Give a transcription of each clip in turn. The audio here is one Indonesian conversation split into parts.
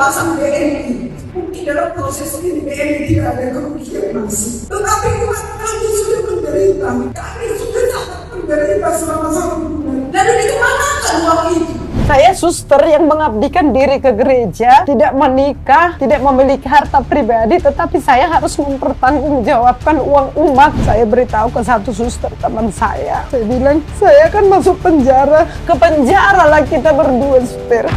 alasan BNI. Mungkin dalam proses ini BNI tidak ada kerugian masih. Tetapi umat kami sudah menderita. Kami sudah sangat menderita selama 1 bulan. Lalu dikemanakan uang itu? Saya suster yang mengabdikan diri ke gereja, tidak menikah, tidak memiliki harta pribadi, tetapi saya harus mempertanggungjawabkan uang umat. Saya beritahu ke satu suster teman saya. Saya bilang, saya akan masuk penjara. Ke penjara lah kita berdua, suster.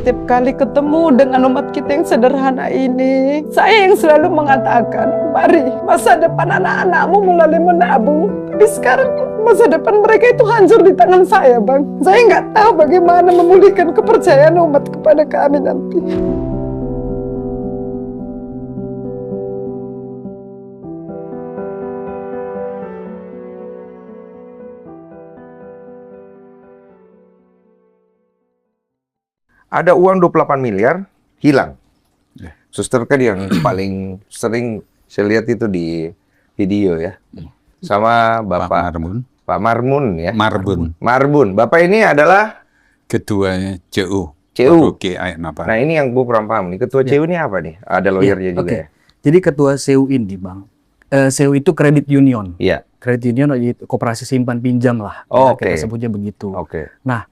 Setiap kali ketemu dengan umat kita yang sederhana ini, saya yang selalu mengatakan, mari masa depan anak-anakmu mulai menabung. Tapi sekarang masa depan mereka itu hancur di tangan saya, Bang. Saya nggak tahu bagaimana memulihkan kepercayaan umat kepada kami nanti. Ada uang 28 miliar hilang. Suster kan yang paling sering saya lihat itu di video ya. Sama Bapak Pak Marmun ya. Marbun. Bapak ini adalah ketua CU. Oke, nah ini yang Bu kurang paham nih. Ketua CU ini apa nih? Ada lawyernya juga ya. Jadi ketua CU ini, Bang. CU itu credit union. Iya. Credit union itu koperasi simpan pinjam lah. Oke. Kita sebutnya begitu. Oke. Nah,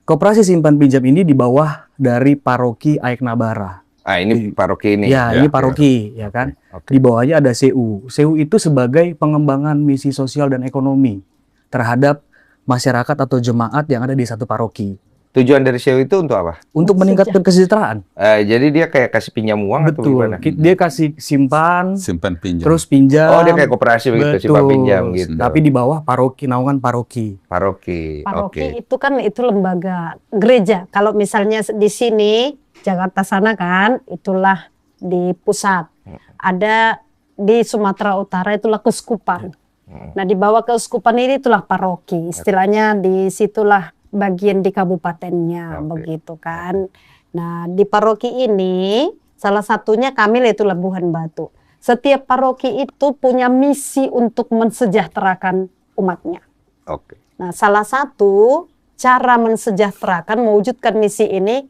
koperasi simpan pinjam ini di bawah dari paroki Aek Nabara. Ini paroki ini. Ya, ini paroki, ya kan. Oke. Di bawahnya ada CU. CU itu sebagai pengembangan misi sosial dan ekonomi terhadap masyarakat atau jemaat yang ada di satu paroki. Tujuan dari CU itu untuk apa? Untuk meningkatkan kesejahteraan. Jadi dia kayak kasih pinjam uang atau Betul. gimana? Dia kasih simpan pinjam. terus pinjam. Oh, dia kayak koperasi begitu, simpan pinjam gitu. Tapi di bawah paroki, naungan paroki. Paroki. Paroki itu kan itu lembaga gereja. Kalau misalnya di sini Jakarta sana kan, itulah di pusat. Ada di Sumatera Utara itulah keuskupan. Nah, di bawah keuskupan ini itulah paroki. Istilahnya di situlah bagian di kabupatennya, begitu kan. Nah, di paroki ini salah satunya kami itu Labuhan Batu. Setiap paroki itu punya misi untuk mensejahterakan umatnya. Oke. Nah, salah satu cara mensejahterakan, mewujudkan misi ini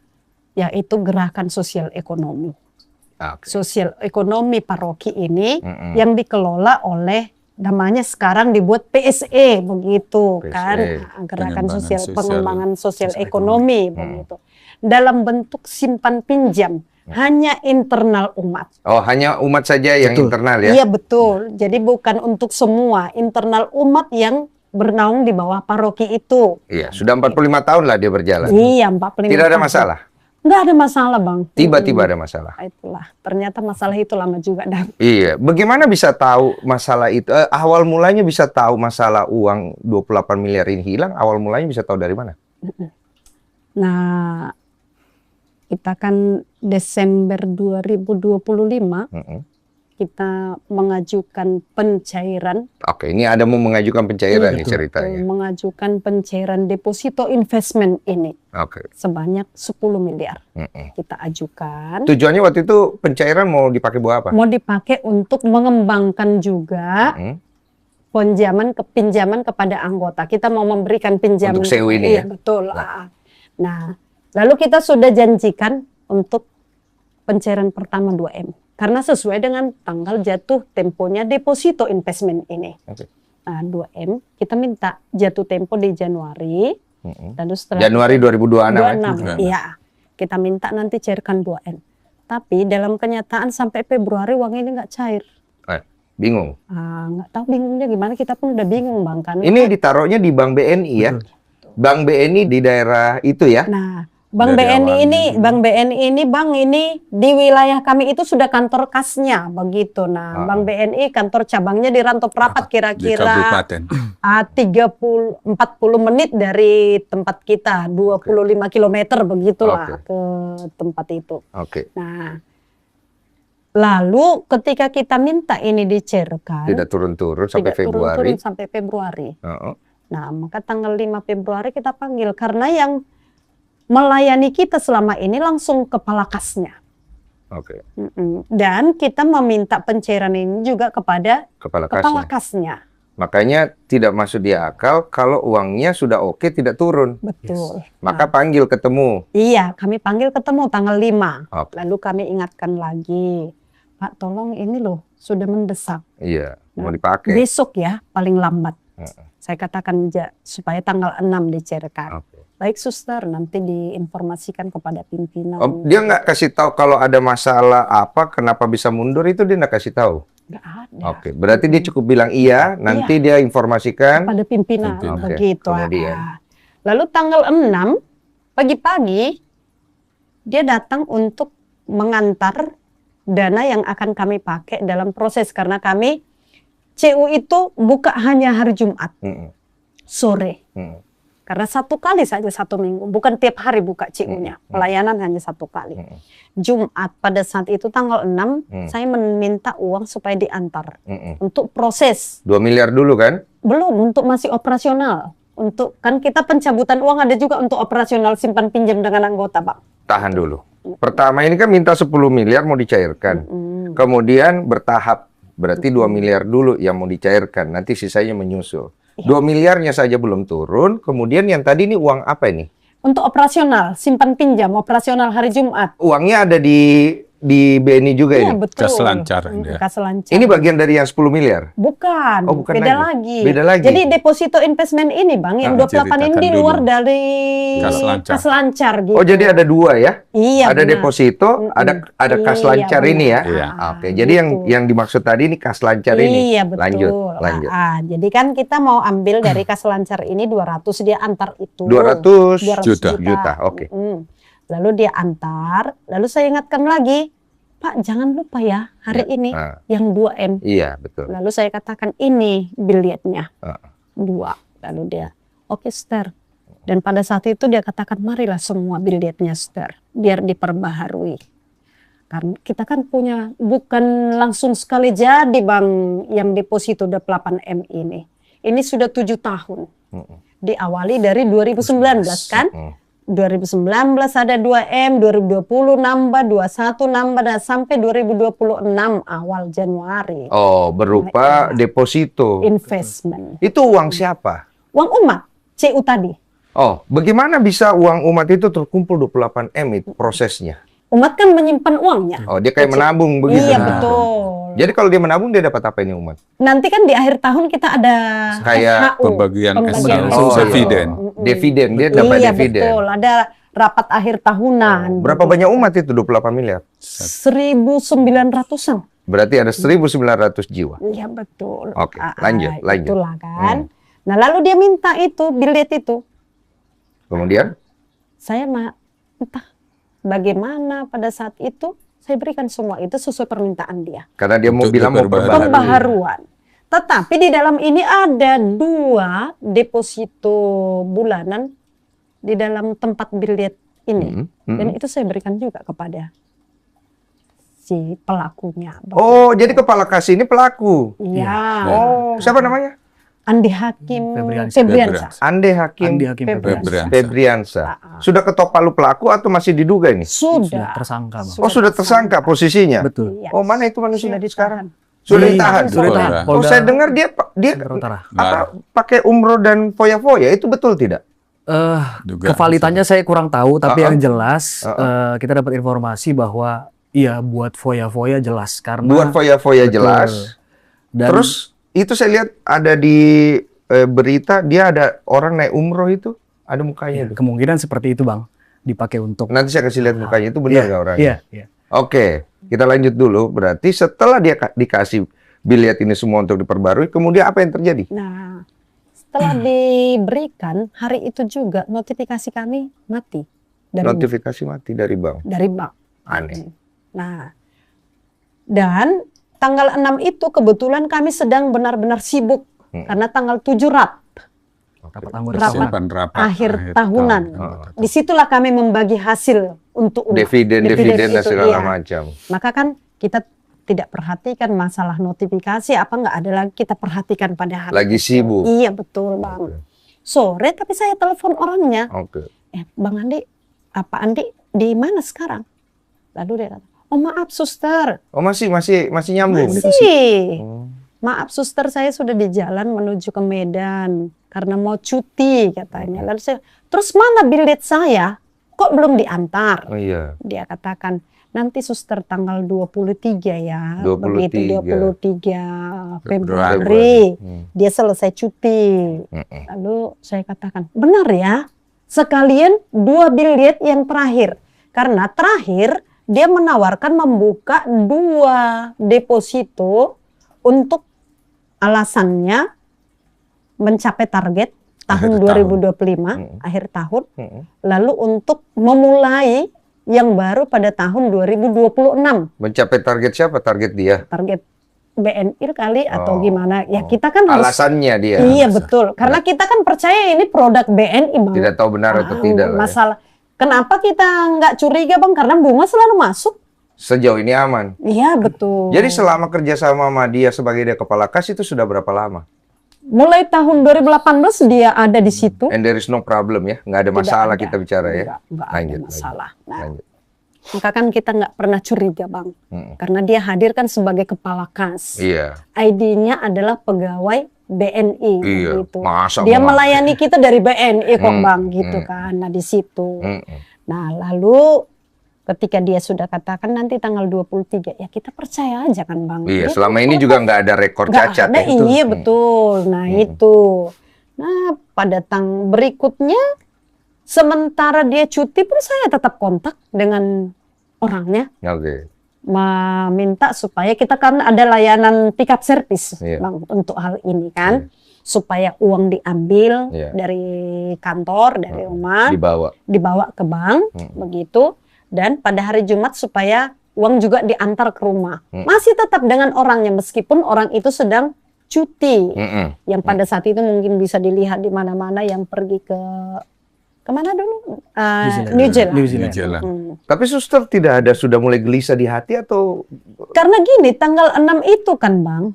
yaitu gerakan sosial ekonomi. Oke. Sosial ekonomi paroki ini yang dikelola oleh, namanya sekarang dibuat PSE begitu kan, gerakan pengembangan sosial ekonomi begitu. Dalam bentuk simpan pinjam hanya internal umat. Oh, hanya umat saja yang internal ya? Iya betul. Jadi bukan untuk semua, internal umat yang bernaung di bawah paroki itu. Iya, sudah 45 tahun lah dia berjalan. Iya, 45 Tidak ada tahun. masalah? Nggak ada masalah, Bang. Tiba-tiba ada masalah? Itulah, ternyata masalah itu lama juga. Iya, bagaimana bisa tahu masalah itu? Awal mulanya bisa tahu masalah uang 28 miliar ini hilang, awal mulanya bisa tahu dari mana? Nah, kita kan Desember 2025, kita mengajukan pencairan. Oke, ini ada mau mengajukan pencairan nih ceritanya. Mengajukan pencairan deposito investment ini. Oke. Sebanyak 10 miliar. Kita ajukan. Tujuannya waktu itu pencairan mau dipakai buat apa? Mau dipakai untuk mengembangkan juga pinjaman kepada anggota. Kita mau memberikan pinjaman. Untuk CU ini iya, ya? Betul. Nah, lalu kita sudah janjikan untuk pencairan pertama 2M. Karena sesuai dengan tanggal jatuh temponya deposito investment ini. Nah, 2M, kita minta jatuh tempo di Januari. Lalu setelah Januari 2026. Iya, kita minta nanti cairkan 2M. Tapi dalam kenyataan sampai Februari uang ini nggak cair. Bingung? Nggak tahu bingungnya gimana, kita pun udah bingung, Bang. Kan? Ini ditaruhnya di Bank BNI ya? Bank BNI di daerah itu ya? Nah, Bank BNI ini di wilayah kami itu sudah kantor kasnya begitu. Nah, Bank BNI kantor cabangnya di Rantau Prapat kira-kira 40 menit dari tempat kita, 25 km begitulah ke tempat itu. Nah, lalu ketika kita minta ini dicairkan, tidak turun-turun sampai Februari. Sampai Februari. Nah, maka tanggal 5 Februari kita panggil karena yang melayani kita selama ini langsung kepala kasnya. Dan kita meminta pencairan ini juga kepada kepala kasnya. Makanya tidak masuk di akal kalau uangnya sudah oke tidak turun. Betul. Maka panggil ketemu. Iya, kami panggil ketemu tanggal 5. Oke. Lalu kami ingatkan lagi, Pak tolong ini loh sudah mendesak. Iya, mau dipakai. Besok ya paling lambat. Heeh. Saya katakan supaya tanggal 6 dicairkan. Oke. Baik suster, nanti diinformasikan kepada pimpinan. Oh, dia nggak kasih tahu kalau ada masalah apa, kenapa bisa mundur itu dia nggak kasih tahu. Nggak ada. Oke, berarti dia cukup bilang iya, nanti dia informasikan. Kepada pimpinan, Pimpinan. Oke, begitu. kemudian? Lalu tanggal 6 pagi-pagi dia datang untuk mengantar dana yang akan kami pakai dalam proses, karena kami CU itu buka hanya hari Jumat Mm-mm. sore. Mm-mm. Karena 1 kali saja 1 minggu, bukan tiap hari buka CU-nya. Pelayanan hanya 1 kali. Jumat pada saat itu tanggal 6 saya meminta uang supaya diantar Mm-mm. untuk proses. 2 miliar dulu kan? Belum, untuk masih operasional. Untuk kan kita pencabutan uang ada juga untuk operasional simpan pinjam dengan anggota, Pak. Tahan dulu. Pertama ini kan minta 10 miliar mau dicairkan. Kemudian bertahap. Berarti 2 miliar dulu yang mau dicairkan. Nanti sisanya menyusul. 2 miliarnya saja belum turun. Kemudian yang tadi ini uang apa ini? Untuk operasional, simpan pinjam, operasional hari Jumat. Uangnya ada di BNI juga Iya, ini? betul. Kas lancar dia. Kas lancar. Ini bagian dari yang 10 miliar? Bukan, Oh, bukan beda lagi. lagi. Beda lagi. Jadi deposito investment ini, Bang, yang 28 ini ceritakan di luar dulu. dari Kas lancar. kas lancar gitu. Oh, jadi ada 2 ya? Iya, Ada benar. deposito, ada kas Iya, lancar ini ya? Iya. Oke, jadi yang dimaksud tadi ini kas lancar ini. Iya, betul. Lanjut. Jadi kan kita mau ambil dari kas lancar ini 200 dia antar itu. 200 juta. Oke. Lalu dia antar, lalu saya ingatkan lagi, Pak jangan lupa ya hari ini Ah. yang 2M. Iya, betul. Lalu saya katakan ini billetnya. Ah. 2. Lalu dia, oke Ster. Dan pada saat itu dia katakan marilah semua billetnya Ster. Biar diperbaharui. Karena kita kan punya, bukan langsung sekali jadi Bang yang deposito 28M ini. Ini sudah 7 tahun. Diawali dari 2019 kan. 2019 ada 2M, 2020 nambah, 21 nambah, dan sampai 2026 awal Januari. Oh, berupa deposito. Investment. Itu uang siapa? Uang umat, CU tadi. Oh, bagaimana bisa uang umat itu terkumpul 28M itu prosesnya? Umat kan menyimpan uangnya. Oh, dia kayak menabung begitu. Iya, betul. Jadi kalau dia menabung dia dapat apa ini umat? Nanti kan di akhir tahun kita ada Kayak SHU, pembagian pembagian SHU, SHU. dividen. Dividen, dia dapat Iya, dividen. betul. Ada rapat akhir tahunan. Berapa banyak umat itu 28 miliar? 1.900-an. Berarti ada 1.900 jiwa. Iya, betul. Oke, lanjut. Itulah kan. Nah, lalu dia minta itu, billet itu. Kemudian? Saya entah bagaimana pada saat itu saya berikan semua itu sesuai permintaan dia. Karena dia mau Untuk bilang mau diperbaharui. perbaharui. Pembaharuan. Tetapi di dalam ini ada 2 deposito bulanan di dalam tempat billet ini. Dan itu saya berikan juga kepada si pelakunya. Oh, jadi kepala kas ini pelaku. Iya. Oh, siapa namanya? Andi Hakim Febriansa. Ande Hakim Andi Hakim Febriansa. Febriansa. Sudah ketok palu pelaku atau masih diduga ini? Sudah tersangka, Bang. Oh, sudah tersangka posisinya? Betul. Iya. Oh, mana itu manusia Sudah sekarang? ditahan. Sudah Di- ditahan. sudah ditahan. Oh, saya dengar dia Sumatera Utara. apa pakai umroh dan foya-foya, itu betul tidak? Dugaan Kevalitannya saya kurang tahu, tapi yang jelas kita dapat informasi bahwa iya buat foya-foya jelas karena Buat foya-foya Betul. jelas. dan Terus itu saya lihat ada di berita dia ada orang naik umroh itu, ada mukanya itu. kemungkinan seperti itu, Bang, dipakai untuk Nanti saya kasih lihat mukanya itu benar nggak orangnya? Iya, iya. Oke, kita lanjut dulu. Berarti setelah dia dikasih billet ini semua untuk diperbarui, kemudian apa yang terjadi? Nah, setelah diberikan hari itu juga notifikasi kami mati dari Notifikasi mati dari bank. bank. Aneh. Nah, dan tanggal 6 itu kebetulan kami sedang benar-benar sibuk karena tanggal 7 Rapat anggota Rapat. Simpan rapat akhir tahunan. Disitulah kami membagi hasil untuk umat. Dividen dan itu, segala iya. macam. Maka kan kita tidak perhatikan masalah notifikasi apa nggak ada lagi kita perhatikan pada hari Lagi itu. sibuk. Iya betul Bang. Sore tapi saya telepon orangnya. Oke. Bang Andi, apa Andi di mana sekarang? Lalu dia kata, oh maaf suster, Oh masih nyambung. masih. maaf suster, saya sudah di jalan menuju ke Medan karena mau cuti katanya. Lalu saya, terus mana bilet saya? Kok belum diantar? Oh iya. Dia katakan, nanti suster tanggal 23 ya. 23. Begitu 23 Februari. Februari. Dia selesai cuti. Lalu saya katakan, benar ya? Sekalian 2 bilet yang terakhir. Karena terakhir dia menawarkan membuka 2 deposito untuk alasannya mencapai target tahun 2025, akhir tahun. Lalu untuk memulai yang baru pada tahun 2026. Mencapai target siapa? Target dia? Target BNI kali atau gimana. Ya kita kan harus... Alasannya dia. Iya betul. Karena kita kan percaya ini produk BNI Bang. Tidak tahu benar atau tidak lah ya. Masalah. Kenapa kita nggak curiga Bang? Karena bunga selalu masuk. Sejauh ini aman. Iya betul. Jadi selama kerjasama sama dia sebagai dia kepala kas itu sudah berapa lama? Mulai tahun 2018 dia ada di situ. And there is no problem ya, nggak ada masalah kita bicara ya. Nggak ada masalah. Nah, Lanjut. maka kan kita nggak pernah curiga Bang. Karena dia hadir kan sebagai kepala kas. Iya. ID-nya adalah pegawai BNI. Iya. Gitu. Masa Dia mau? melayani kita dari BNI kok Bang gitu kan. Nah di situ. Nah lalu ketika dia sudah katakan nanti tanggal 23, ya kita percaya aja kan Bang. Iya, Dia selama kan ini juga korban. nggak ada rekor Nggak cacat ada, ya. iya betul. Nah itu. Nah pada berikutnya, sementara dia cuti pun saya tetap kontak dengan orangnya. Oke. Meminta supaya kita kan ada layanan pick up service Iya. Bang untuk hal ini kan. Supaya uang diambil dari kantor, dari rumah. Dibawa ke bank, begitu. Dan pada hari Jumat supaya uang juga diantar ke rumah. Masih tetap dengan orangnya meskipun orang itu sedang cuti. Yang pada saat itu mungkin bisa dilihat di mana-mana yang pergi ke kemana dulu? New Zealand. Tapi suster tidak ada sudah mulai gelisah di hati atau? Karena gini, tanggal 6 itu kan Bang,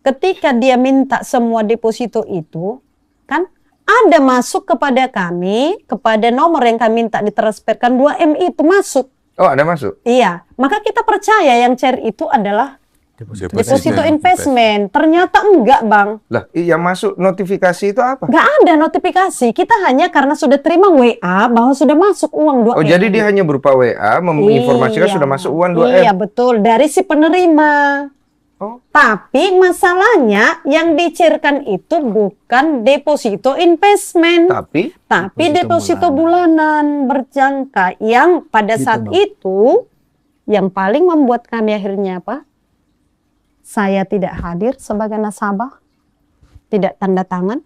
ketika dia minta semua deposito itu, kan ada masuk kepada kami, kepada nomor yang kami minta ditransferkan 2M itu masuk. Oh, ada masuk? Iya, maka kita percaya yang cair itu adalah deposito investment. Ternyata enggak Bang. Lah, yang masuk notifikasi itu apa? Enggak ada notifikasi. Kita hanya karena sudah terima WA bahwa sudah masuk uang 2M. Oh, jadi dia hanya berupa WA menginformasikan sudah masuk uang 2M? Iya, betul. Dari si penerima. Oh. Tapi masalahnya yang dicairkan itu bukan deposito investment. Tapi deposito bulanan berjangka yang pada Gitu, saat Bang. itu yang paling membuat kami akhirnya apa? Saya tidak hadir sebagai nasabah, tidak tanda tangan,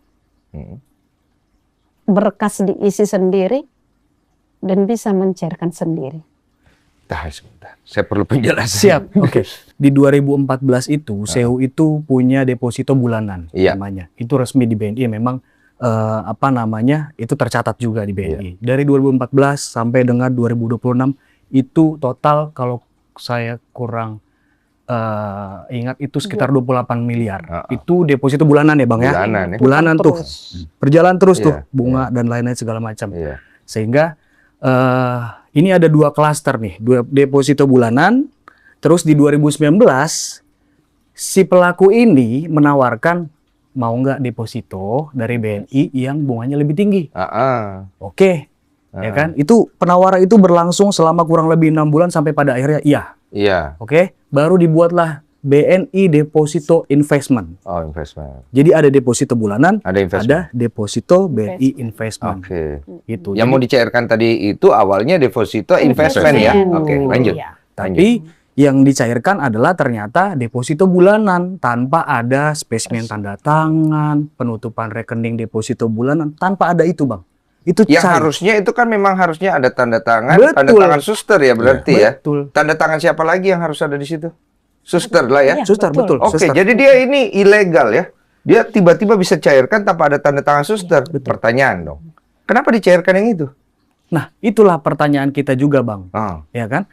berkas diisi sendiri, dan bisa mencairkan sendiri. Sebentar, saya perlu penjelasan. Siap, oke. Di 2014 itu, Sehu itu punya deposito bulanan namanya. Itu resmi di BNI, memang itu tercatat juga di BNI. Dari 2014 sampai dengan 2026 itu total kalau saya kurang ingat itu sekitar 28 miliar. Itu deposito bulanan ya Bang ya? Bulanan tuh. Berjalan terus tuh, bunga dan lain-lain segala macam. Sehingga ini ada 2 klaster nih, 2 deposito bulanan. Terus di 2019 si pelaku ini menawarkan mau nggak deposito dari BNI yang bunganya lebih tinggi. Oke. Ya kan? Itu penawaran itu berlangsung selama kurang lebih 6 bulan sampai pada akhirnya iya. Oke. Baru dibuatlah BNI Deposito Investment. Oh, investment. Jadi ada deposito bulanan, ada deposito BNI Investment. Oke. Gitu. Yang mau dicairkan tadi itu awalnya deposito investment ya. Oke, lanjut. Tapi yang dicairkan adalah ternyata deposito bulanan tanpa ada spesimen tanda tangan, penutupan rekening deposito bulanan, tanpa ada itu Bang. Itu yang harusnya itu kan memang harusnya ada tanda tangan, tanda tangan suster ya berarti ya. Tanda tangan siapa lagi yang harus ada di situ? Suster lah ya. Suster, betul. Oke, jadi dia ini ilegal ya. Dia tiba-tiba bisa cairkan tanpa ada tanda tangan suster. Pertanyaan dong. Kenapa dicairkan yang itu? Nah, itulah pertanyaan kita juga, Bang. Ya kan?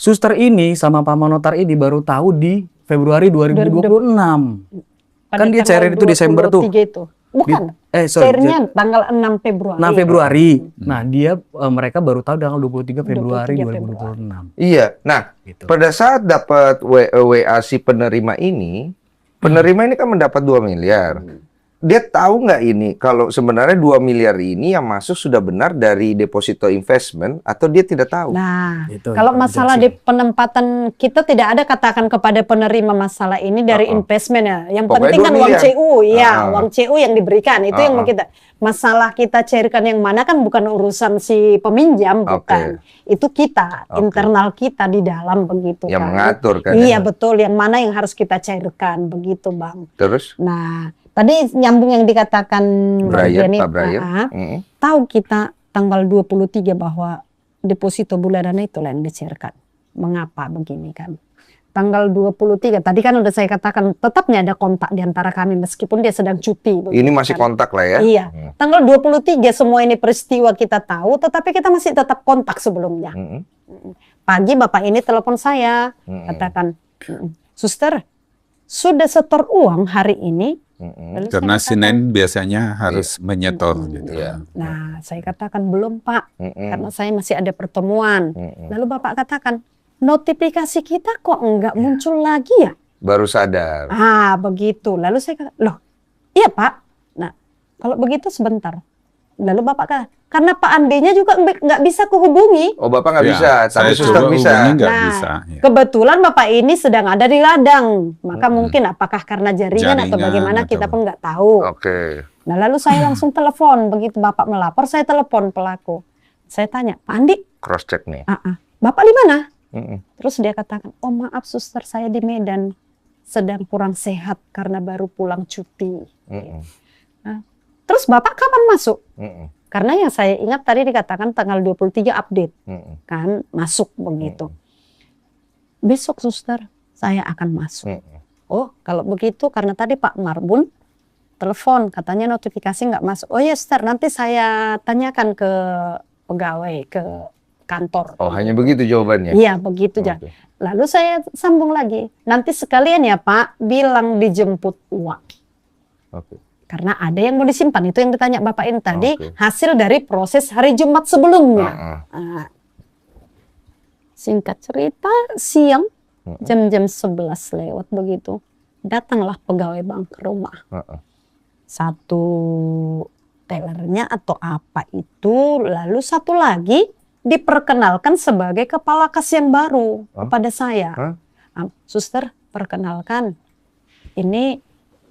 Suster ini sama Pak Manotar ini baru tahu di Februari 2026. Kan dia cairin itu Desember tuh. Itu. Bukan. Cairnya tanggal 6 Februari. 6 Februari. Nah, mereka baru tahu tanggal 23 Februari 2026. Iya. Nah, pada saat dapat WA si penerima ini, penerima ini kan mendapat 2 miliar. Dia tahu nggak ini kalau sebenarnya 2 miliar ini yang masuk sudah benar dari deposito investment atau dia tidak tahu? Nah, Itu kalau yang masalah di penempatan kita tidak ada katakan kepada penerima masalah ini dari investment ya. Yang Pokoknya penting kan 2 uang miliar. CU, ya, uang CU yang diberikan itu yang mau kita. Masalah kita cairkan yang mana kan bukan urusan si peminjam, bukan. Itu kita, internal kita di dalam begitu Yang kan. mengatur kan. Iya, betul, yang mana yang harus kita cairkan begitu, Bang. Terus? Nah, tadi nyambung yang dikatakan Brian, Jenny, Pak Brian. tahu kita tanggal 23 bahwa deposito bulanan itu yang dicairkan. Mengapa begini kan? Tanggal 23, tadi kan udah saya katakan tetapnya ada kontak di antara kami meskipun dia sedang cuti. Ini masih kontak lah ya? Iya, tanggal 23 semua ini peristiwa kita tahu, tetapi kita masih tetap kontak sebelumnya. Pagi Bapak ini telepon saya, katakan, Suster, sudah setor uang hari ini? Lalu Karena saya katakan, Senin biasanya harus menyetor gitu. nah, saya katakan belum Pak, karena saya masih ada pertemuan. Lalu Bapak katakan, notifikasi kita kok enggak muncul lagi ya? Baru sadar. Begitu. Lalu saya kata, loh, iya Pak. Nah, kalau begitu sebentar. Lalu Bapak kata, karena Pak Andenya juga nggak bisa kuhubungi. Oh, Bapak nggak Ya, bisa, tapi saya suster coba bisa. hubungi nggak Nah, bisa. Ya. kebetulan Bapak ini sedang ada di ladang. Maka mungkin apakah karena jaringan atau Jaringan bagaimana kita atau- pun nggak tahu. Oke. Nah, lalu saya langsung telepon. Begitu Bapak melapor, saya telepon pelaku. Saya tanya, Pak Andi, Cross check nih. Bapak di mana? Mm-mm. Terus dia katakan, oh maaf suster, saya di Medan sedang kurang sehat karena baru pulang cuti. Mm-mm. Nah, terus Bapak kapan masuk? Mm-mm. Karena yang saya ingat tadi dikatakan tanggal 23 update. Mm-mm. Kan masuk begitu. Besok suster, saya akan masuk. Mm-mm. Oh kalau begitu karena tadi Pak Marbun telepon katanya notifikasi nggak masuk. Oh ya suster, nanti saya tanyakan ke pegawai, ke kantor. Oh, hanya begitu jawabannya? Iya, begitu aja. Oke. Lalu saya sambung lagi. Nanti sekalian ya Pak, bilang dijemput uang. Oke. Karena ada yang mau disimpan. Itu yang ditanya Bapak ini tadi, Oke. hasil dari proses hari Jumat sebelumnya. Uh-uh. Singkat cerita, siang, jam-jam 11 lewat begitu, datanglah pegawai bank ke rumah. Uh-uh. Satu tellernya atau apa itu, lalu satu lagi diperkenalkan sebagai kepala kas yang baru kepada saya. Suster, perkenalkan, ini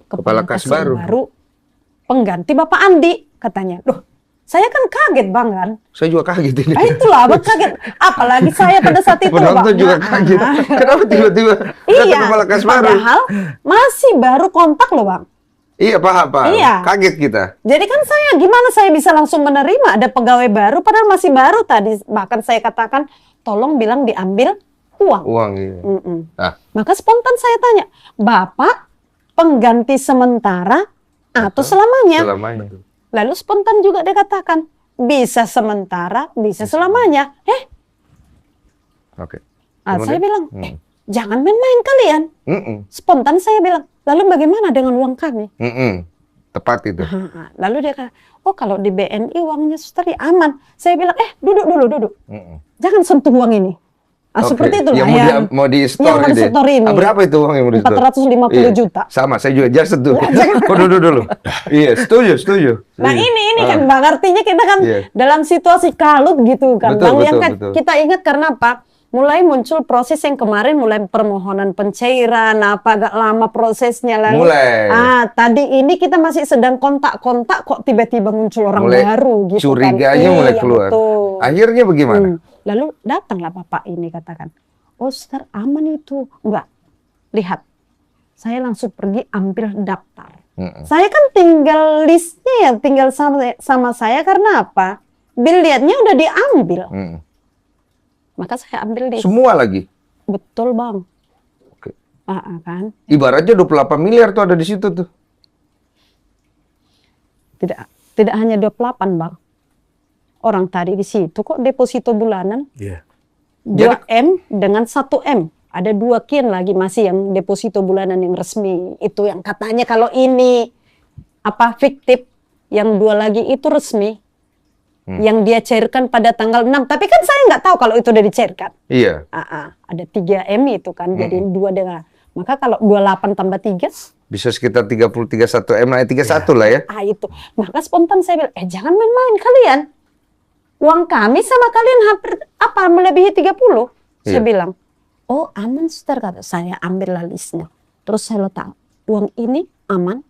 kepala kas yang baru, pengganti Bapak Andi, katanya. Loh, saya kan kaget Bang kan. Saya juga kaget ini. Itulah, Abang kaget. Apalagi saya pada saat itu Bang. Penonton juga kaget. Kenapa tiba-tiba Iya, kepala kas baru? padahal masih baru kontak loh Bang. Iya, paham. Iya. Kaget kita. Jadi kan saya gimana saya bisa langsung menerima ada pegawai baru padahal masih baru tadi. Bahkan saya katakan tolong bilang diambil uang. Uang, iya. Maka spontan saya tanya, Bapak pengganti sementara atau selamanya? Selamanya. Lalu spontan juga dia katakan, bisa sementara, bisa selamanya. Oke. Saya bilang, jangan main-main kalian. Spontan saya bilang, lalu bagaimana dengan uang kami? Tepat itu. Lalu dia kata, oh kalau di BNI uangnya suster ya aman. Saya bilang, duduk dulu. Jangan sentuh uang ini. Seperti itulah yang mau di store yang ini. ini. Berapa itu uang yang mau di store? 450 juta. Sama, saya juga just itu. Duduk dulu. Iya, setuju. Nah ini kan Bang, artinya kita kan dalam situasi kalut gitu kan. Betul, Bang, yang betul. kita ingat karena apa? Mulai muncul proses yang kemarin, mulai permohonan pencairan, agak lama prosesnya lalu. Tadi ini kita masih sedang kontak-kontak, kok tiba-tiba muncul orang baru gitu curiganya kan. mulai keluar. Betul. Akhirnya bagaimana? Lalu datanglah Bapak ini katakan, oh suster aman itu. Enggak, lihat. Saya langsung pergi ambil daftar. Saya kan tinggal listnya ya, tinggal sama saya karena apa? Bilietnya udah diambil. Maka saya ambil list. Semua lagi? Betul Bang. Oke. Kan? Ibaratnya 28 miliar tuh ada di situ tuh. Tidak hanya 28 Bang. Orang tadi di situ kok deposito bulanan 2M dengan 1M. Ada 2 kian lagi masih yang deposito bulanan yang resmi. Itu yang katanya kalau ini fiktif, yang 2 lagi itu resmi. Yang dia cairkan pada tanggal 6. Tapi kan saya nggak tahu kalau itu udah dicairkan. Iya. Ada 3M itu kan, jadi 2 dengan. Maka kalau 28 tambah 3, Bisa sekitar 31 M lah, 31 lah ya. Itu. Maka spontan saya bilang, jangan main-main kalian. Uang kami sama kalian hampir melebihi 30. Saya bilang, oh aman suster, kata saya. Ambillah listnya. Terus saya letak, uang ini aman.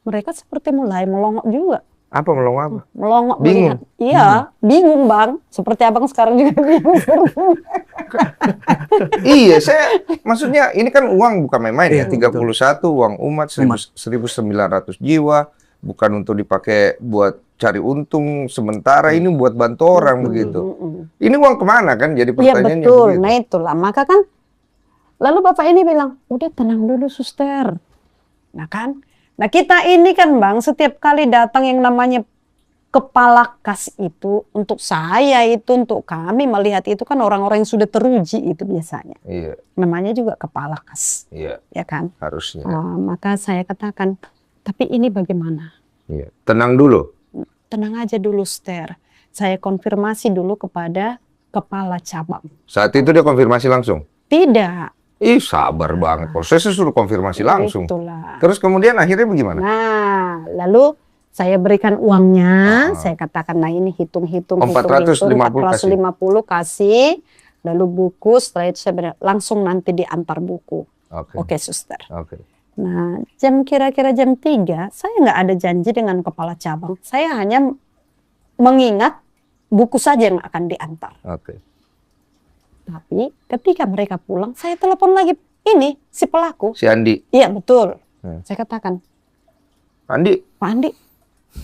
Mereka seperti mulai melongok juga. Apa melongok apa? Melongok. Bingung? Iya, bingung bang. Seperti abang sekarang juga bingung. Iya, maksudnya ini kan uang bukan main-main ya. 31 uang umat 1.900 jiwa. Bukan untuk dipakai buat cari untung sementara, ini buat bantu orang begitu. Ini uang kemana kan? Jadi pertanyaannya. Iya betul, begitu. Nah itulah. Maka kan, lalu bapak ini bilang, udah tenang dulu suster. Nah kan, nah kita ini kan bang, setiap kali datang yang namanya kepala kas itu, untuk saya itu, untuk kami melihat itu kan orang-orang yang sudah teruji itu biasanya. Iya. Namanya juga kepala kas. Iya. Ya kan? Harusnya. Maka saya katakan, tapi ini bagaimana? Iya. Tenang dulu. Tenang aja dulu, Ster. Saya konfirmasi dulu kepada kepala cabang. Saat itu dia konfirmasi langsung? Tidak. Ih, sabar banget. Kalau saya suruh konfirmasi langsung. Itulah. Terus kemudian akhirnya bagaimana? Nah, lalu saya berikan uangnya. Saya katakan, nah ini hitung-hitung. 450 kasih. Lalu buku, setelah itu saya langsung nanti diantar buku. Oke, suster. Nah, kira-kira jam 3, saya nggak ada janji dengan kepala cabang. Saya hanya mengingat buku saja yang akan diantar. Tapi ketika mereka pulang, saya telepon lagi si pelaku. Si Andi? Iya, betul. Saya katakan, Andi? Pak Andi,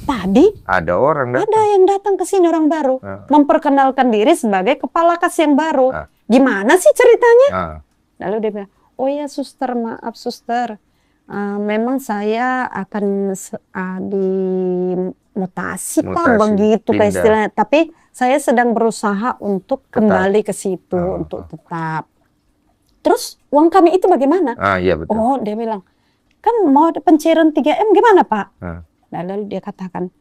tadi ada orang datang. Ada yang datang ke sini, orang baru. Memperkenalkan diri sebagai kepala kas yang baru. Gimana sih ceritanya? Lalu dia bilang, oh ya suster, maaf suster. Memang saya akan dimutasi Pak, begitu kayak istilahnya. Tapi saya sedang berusaha untuk kembali ke situ, untuk tetap. Terus uang kami itu bagaimana? Iya betul. Oh, dia bilang, kan mau ada pencairan 3M gimana Pak? Nah, lalu dia katakan,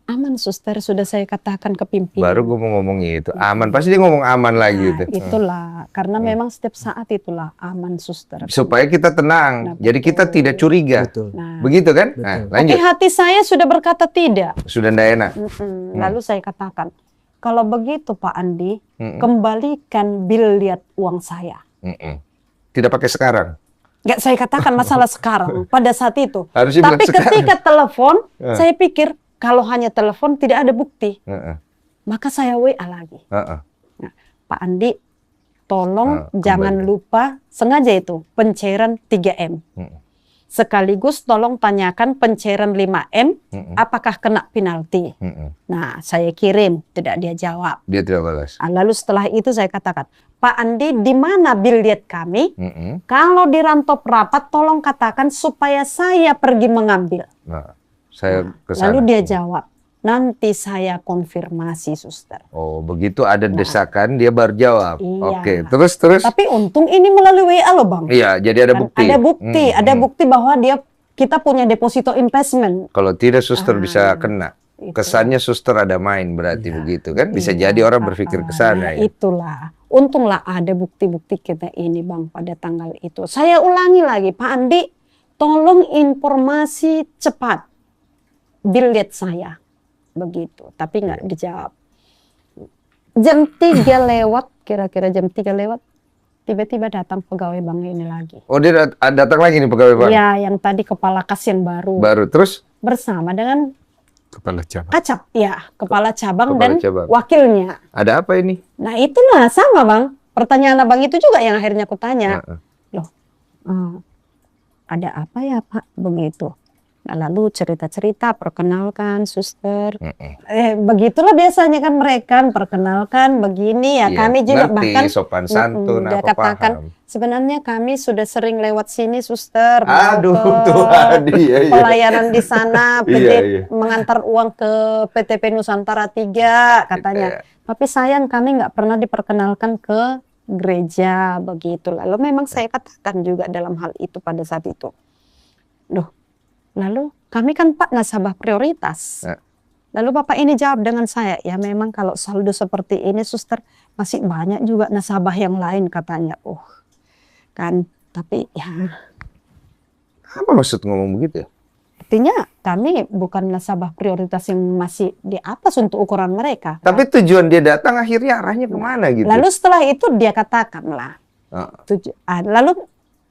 aman suster, sudah saya katakan ke pimpinan. Baru gue mau ngomong itu, aman. Pasti dia ngomong aman lagi. Itulah, karena memang setiap saat itulah aman suster. Supaya kita tenang, jadi kita tidak curiga. Begitu kan? Nah, lanjut. Tapi hati saya sudah berkata tidak. Sudah tidak enak. Lalu saya katakan, kalau begitu Pak Andi, kembalikan bil lihat uang saya. Tidak pakai sekarang. Nggak saya katakan masalah sekarang, pada saat itu. Harusnya tapi ketika telepon, saya pikir, kalau hanya telepon tidak ada bukti, maka saya WA lagi. Nah, Pak Andi, tolong jangan lupa sengaja itu pencairan 3M. Sekaligus tolong tanyakan pencairan 5M, apakah kena penalti. Nah, saya kirim, tidak dia jawab. Dia tidak balas. Lalu setelah itu saya katakan, Pak Andi, di mana bil lihat kami? Kalau di rantau rapat, tolong katakan supaya saya pergi mengambil. Saya kesana. Lalu dia jawab, nanti saya konfirmasi suster. Oh begitu ada desakan dia baru jawab. Iya. Oke, terus. Tapi untung ini melalui WA loh bang. Iya, jadi ada bukti. Ada bukti bahwa kita punya deposito investment. Kalau tidak suster bisa kena. Kesannya suster ada main berarti begitu kan? Bisa jadi orang berpikir ke sana ya. Itulah. Untunglah ada bukti-bukti kita ini bang pada tanggal itu. Saya ulangi lagi, Pak Andi, tolong informasi cepat. Bil lihat saya. Begitu, tapi nggak dijawab. Jam 3 lewat, kira-kira jam 3 lewat, tiba-tiba datang pegawai bank ini lagi. Oh dia datang lagi nih pegawai bank? Iya, yang tadi kepala kas yang baru. Terus? Bersama dengan kepala cabang. Kepala cabang dan wakilnya. Ada apa ini? Nah itulah sama bang. Pertanyaan abang itu juga yang akhirnya aku tanya. Loh, ada apa ya Pak? Begitu. Nah, lalu cerita-cerita, perkenalkan suster. Begitulah biasanya kan mereka perkenalkan begini ya. Kami juga ngerti, bahkan sopan santun, dia katakan sebenarnya kami sudah sering lewat sini suster. Aduh Tuhan, pelayanan di sana, mengantar uang ke PTP Nusantara 3 katanya. Tapi sayang kami nggak pernah diperkenalkan ke gereja begitu. Lalu memang saya katakan juga dalam hal itu pada saat itu. Lalu kami kan Pak nasabah prioritas. Lalu Bapak ini jawab dengan saya, ya memang kalau saldo seperti ini suster masih banyak juga nasabah yang lain katanya. Kan tapi ya Apa maksud ngomong begitu ya? Artinya kami bukan nasabah prioritas yang masih di atas untuk ukuran mereka. Tapi tujuan dia datang akhirnya arahnya kemana gitu? Lalu setelah itu dia katakan lah. Lalu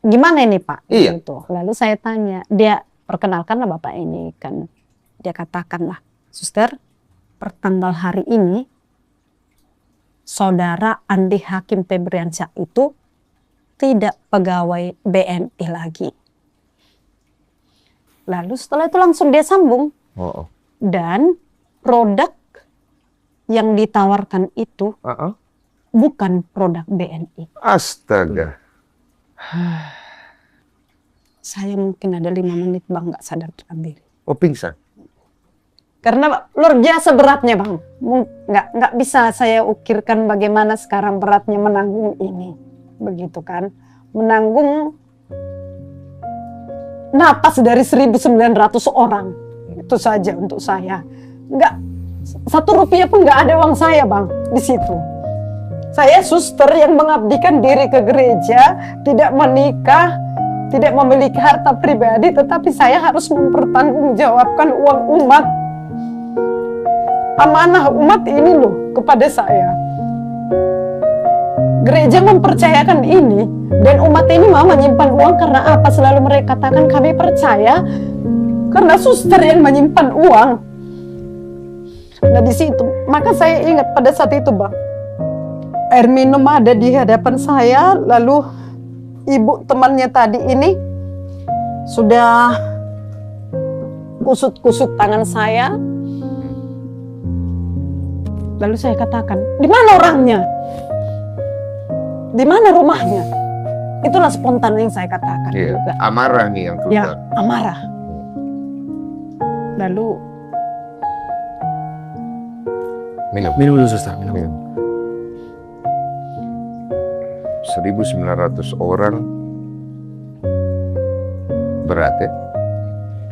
gimana ini Pak? Iya. Gitu. Lalu saya tanya, dia perkenalkanlah Bapak ini kan. Dia katakanlah, Suster, pertanggal hari ini Saudara Andi Hakim Febriansyah itu tidak pegawai BNI lagi. Lalu setelah itu langsung dia sambung. Dan produk yang ditawarkan itu bukan produk BNI. Astaga. Saya mungkin ada 5 menit Bang nggak sadar diri. Oh, pingsan. Karena luar biasa beratnya Bang. Nggak bisa saya ukirkan bagaimana sekarang beratnya menanggung ini. Begitu kan. Menanggung napas dari 1.900 orang. Itu saja untuk saya. Nggak, 1 rupiah pun nggak ada uang saya Bang di situ. Saya suster yang mengabdikan diri ke gereja, tidak menikah, tidak memiliki harta pribadi, tetapi saya harus mempertanggungjawabkan uang umat. Amanah umat ini loh kepada saya. Gereja mempercayakan ini, dan umat ini mau menyimpan uang karena apa? Selalu mereka katakan kami percaya karena suster yang menyimpan uang. Nah di situ, maka saya ingat pada saat itu Bang, air minum ada di hadapan saya, lalu ibu temannya tadi ini sudah kusut-kusut tangan saya. Lalu saya katakan, di mana orangnya? Di mana rumahnya? Itulah spontan yang saya katakan. Iya. Juga. Amarah nih yang keluar. Ya, amarah. Lalu minum. Minum dulu Suster, minum. 1.900 orang, berat ya,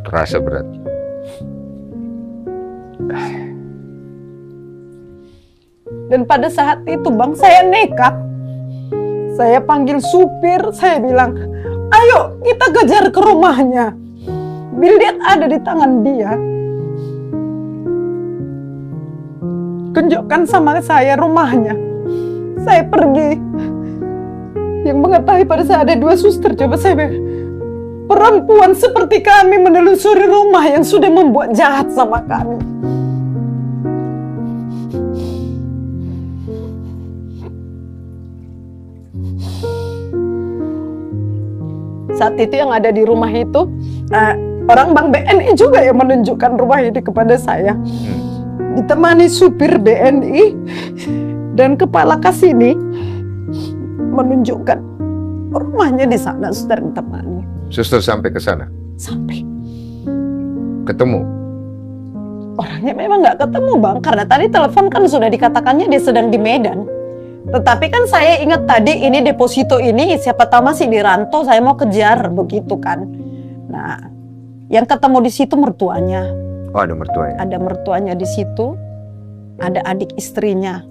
terasa berat. dan pada saat itu Bang saya nekat. Saya panggil supir, saya bilang, ayo kita kejar ke rumahnya. Biliet ada di tangan dia. Tunjukkan sama saya rumahnya. Saya pergi. Yang mengetahui pada saya ada 2 suster, coba saya bilang, perempuan seperti kami menelusuri rumah yang sudah membuat jahat sama kami. Saat itu yang ada di rumah itu orang Bank BNI juga yang menunjukkan rumah ini kepada saya. Ditemani supir BNI dan kepala kasini menunjukkan rumahnya di sana, Suster ditemani. Suster sampai ke sana? Sampai. Ketemu? Orangnya memang nggak ketemu Bang, karena tadi telepon kan sudah dikatakannya dia sedang di Medan. Tetapi kan saya ingat tadi ini deposito ini siapa tahu masih di rantau, saya mau kejar begitu kan. Nah, yang ketemu di situ mertuanya. Oh, ada mertuanya. Ada mertuanya di situ, ada adik istrinya.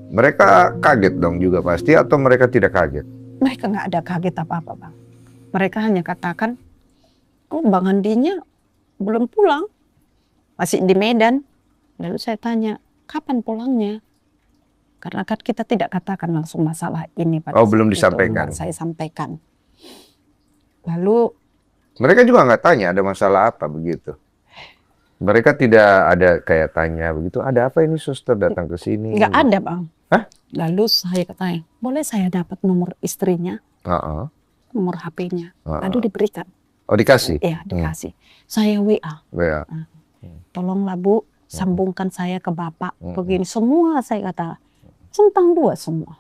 Mereka kaget dong juga pasti, atau mereka tidak kaget? Mereka nggak ada kaget apa-apa Bang. Mereka hanya katakan, oh Bang Andinya belum pulang, masih di Medan. Lalu saya tanya, kapan pulangnya? Karena kan kita tidak katakan langsung masalah ini pada belum disampaikan. Saya sampaikan. Lalu mereka juga nggak tanya ada masalah apa begitu. Mereka tidak ada kayak tanya begitu. Ada apa ini suster datang ke sini? nggak ada Bang. Hah? Lalu saya katanya, boleh saya dapat nomor istrinya, nomor HP-nya. Lalu diberikan. Oh dikasih? Iya dikasih. Saya WA. WA. Tolonglah Bu, sambungkan saya ke Bapak. Begini semua saya kata. Tentang 2 semua.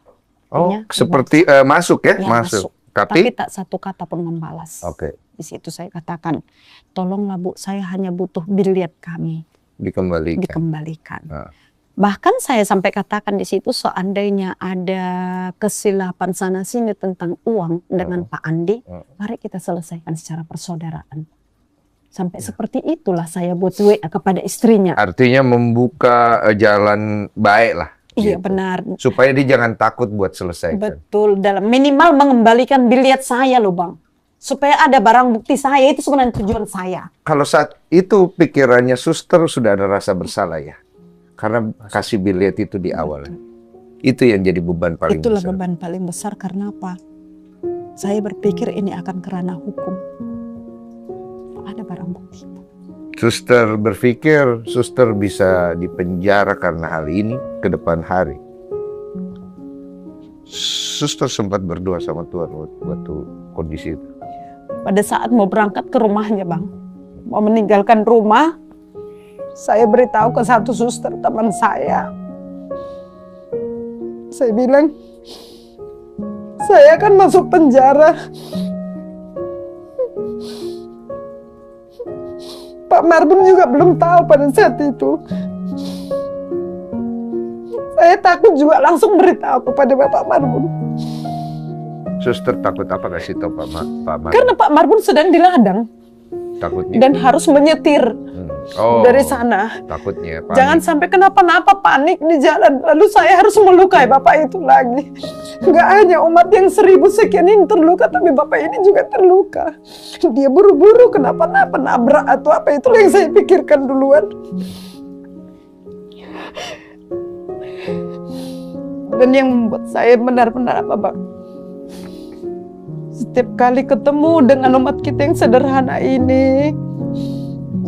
Oh, Artinya, seperti masuk ya? Ya, masuk. Tapi tak satu kata pun membalas. Oke. Di situ saya katakan, tolonglah Bu, saya hanya butuh biliet kami. Dikembalikan. Bahkan saya sampai katakan di situ, seandainya ada kesilapan sana sini tentang uang dengan Pak Andi, mari kita selesaikan secara persaudaraan. Sampai seperti itulah saya buat WA kepada istrinya. Artinya membuka jalan baik lah. Iya gitu. benar. Supaya dia jangan takut buat selesaikan. Betul, dalam minimal mengembalikan biliet saya loh Bang. supaya ada barang bukti saya, itu sebenarnya tujuan saya. Kalau saat itu pikirannya suster sudah ada rasa bersalah ya, karena kasih bilet itu di awal. Itu yang jadi beban paling Itulah besar. beban paling besar karena apa? Saya berpikir ini akan kerana hukum. Ada barang bukti. Suster berpikir suster bisa dipenjara karena hal ini ke depan hari. Suster sempat berdoa sama Tuhan waktu kondisi itu. Pada saat mau berangkat ke rumahnya, Bang, mau meninggalkan rumah, saya beritahu ke satu suster teman saya. Saya bilang, saya akan masuk penjara. Pak Marbun juga belum tahu pada saat itu. Saya takut juga langsung beritahu kepada Bapak Marbun. Suster takut apa kasih tahu Pak Marbun? Karena Pak Marbun sedang di ladang Takutnya. dan harus menyetir dari sana. Takutnya. Panik. Jangan sampai kenapa-napa, panik di jalan. Lalu saya harus melukai Bapak itu lagi. Nggak hanya umat yang 1000 sekian ini terluka, tapi Bapak ini juga terluka. Dia buru-buru kenapa-napa, nabrak atau apa, itu yang saya pikirkan duluan. Dan yang membuat saya benar-benar apa, Bang? Setiap kali ketemu dengan umat kita yang sederhana ini,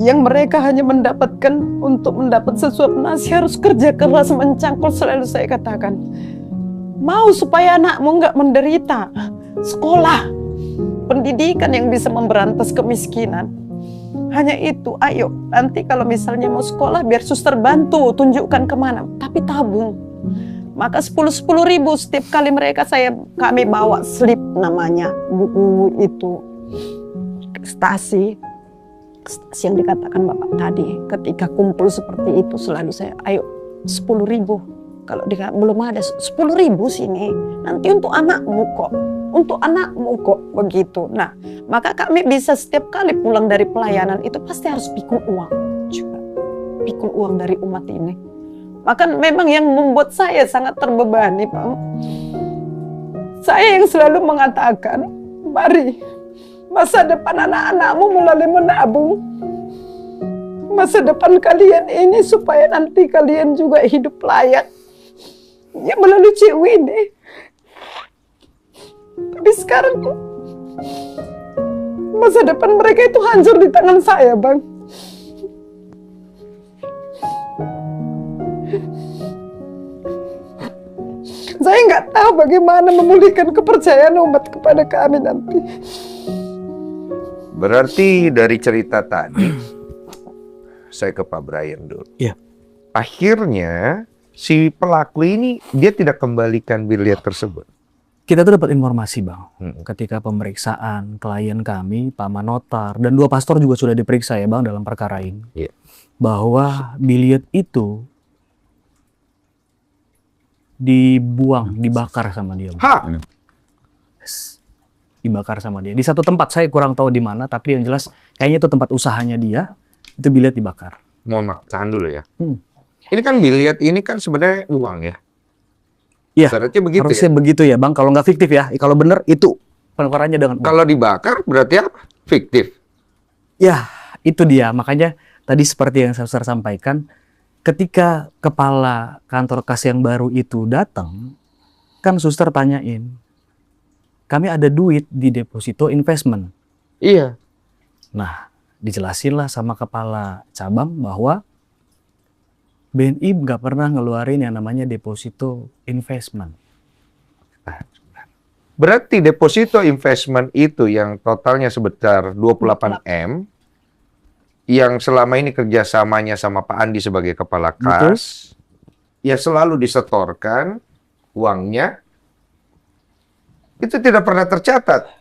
yang mereka hanya mendapatkan untuk mendapat sesuap nasi harus kerja keras mencangkul, selalu saya katakan, mau supaya anakmu nggak menderita, sekolah, pendidikan yang bisa memberantas kemiskinan. Hanya itu, ayo nanti kalau misalnya mau sekolah biar suster bantu, tunjukkan kemana, tapi tabung. Maka 10.000 setiap kali kami bawa slip namanya, buku itu, stasi yang dikatakan Bapak tadi. Ketika kumpul seperti itu selalu saya, ayo 10.000. Kalau belum ada 10.000 sini, nanti untuk anakmu kok, begitu. Nah, maka kami bisa setiap kali pulang dari pelayanan itu pasti harus pikul uang juga, pikul uang dari umat ini. Maka memang yang membuat saya sangat terbebani, Bang. Saya yang selalu mengatakan, mari masa depan anak-anakmu melalui menabung. Masa depan kalian ini supaya nanti kalian juga hidup layak. Ya melalui Ciwidey. Tapi sekarang masa depan mereka itu hancur di tangan saya, Bang. Saya nggak tahu bagaimana memulihkan kepercayaan umat kepada kami nanti. Berarti dari cerita tadi, saya ke Pak Brian dulu. Iya. Akhirnya si pelaku ini dia tidak kembalikan bilet tersebut. Kita tuh dapat informasi, Bang. Ketika pemeriksaan klien kami, Pak Manotar, dan 2 pastor juga sudah diperiksa ya, Bang, dalam perkara ini. Iya. Bahwa bilet itu dibuang, dibakar sama dia, Bang. Ha! Dibakar sama dia. Di satu tempat, saya kurang tahu di mana, tapi yang jelas kayaknya itu tempat usahanya dia, itu bilet dibakar. Mohon maaf, tahan dulu ya. Ini kan bilet ini kan sebenarnya uang ya. Iya, Syaratnya begitu harusnya ya? begitu ya, Bang. Kalau nggak fiktif ya, kalau benar itu penukarannya dengan uang. Kalau dibakar berarti apa? Fiktif. Ya, itu dia. Makanya tadi seperti yang saya sampaikan, ketika kepala kantor kas yang baru itu datang, kan suster tanyain, kami ada duit di deposito investment. Iya. Nah, dijelasinlah sama kepala cabang bahwa BNI nggak pernah ngeluarin yang namanya deposito investment. Berarti deposito investment itu yang totalnya sebesar 28 M, yang selama ini kerjasamanya sama Pak Andi sebagai kepala kas, ya selalu disetorkan uangnya, itu tidak pernah tercatat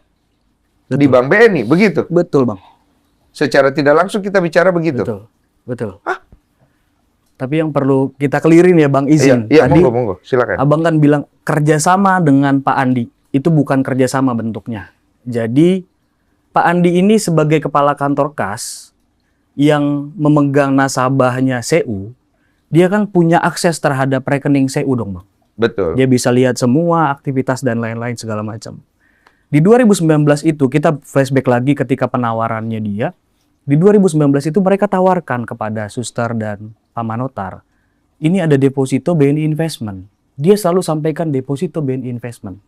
di Bank BNI, begitu? Betul, Bang. Secara tidak langsung kita bicara begitu. Betul. Tapi yang perlu kita clearin ya, Bang, izin. Iya, Tadi monggo, silakan. Abang kan bilang kerjasama dengan Pak Andi. Itu bukan kerjasama bentuknya. Jadi Pak Andi ini sebagai kepala kantor kas yang memegang nasabahnya CU, dia kan punya akses terhadap rekening CU dong, Bang. Betul. Dia bisa lihat semua aktivitas dan lain-lain segala macam. Di 2019 itu kita flashback lagi ketika penawarannya dia. Di 2019 itu mereka tawarkan kepada suster dan Pak Manotar, ini ada deposito BNI Investment. Dia selalu sampaikan deposito BNI Investment.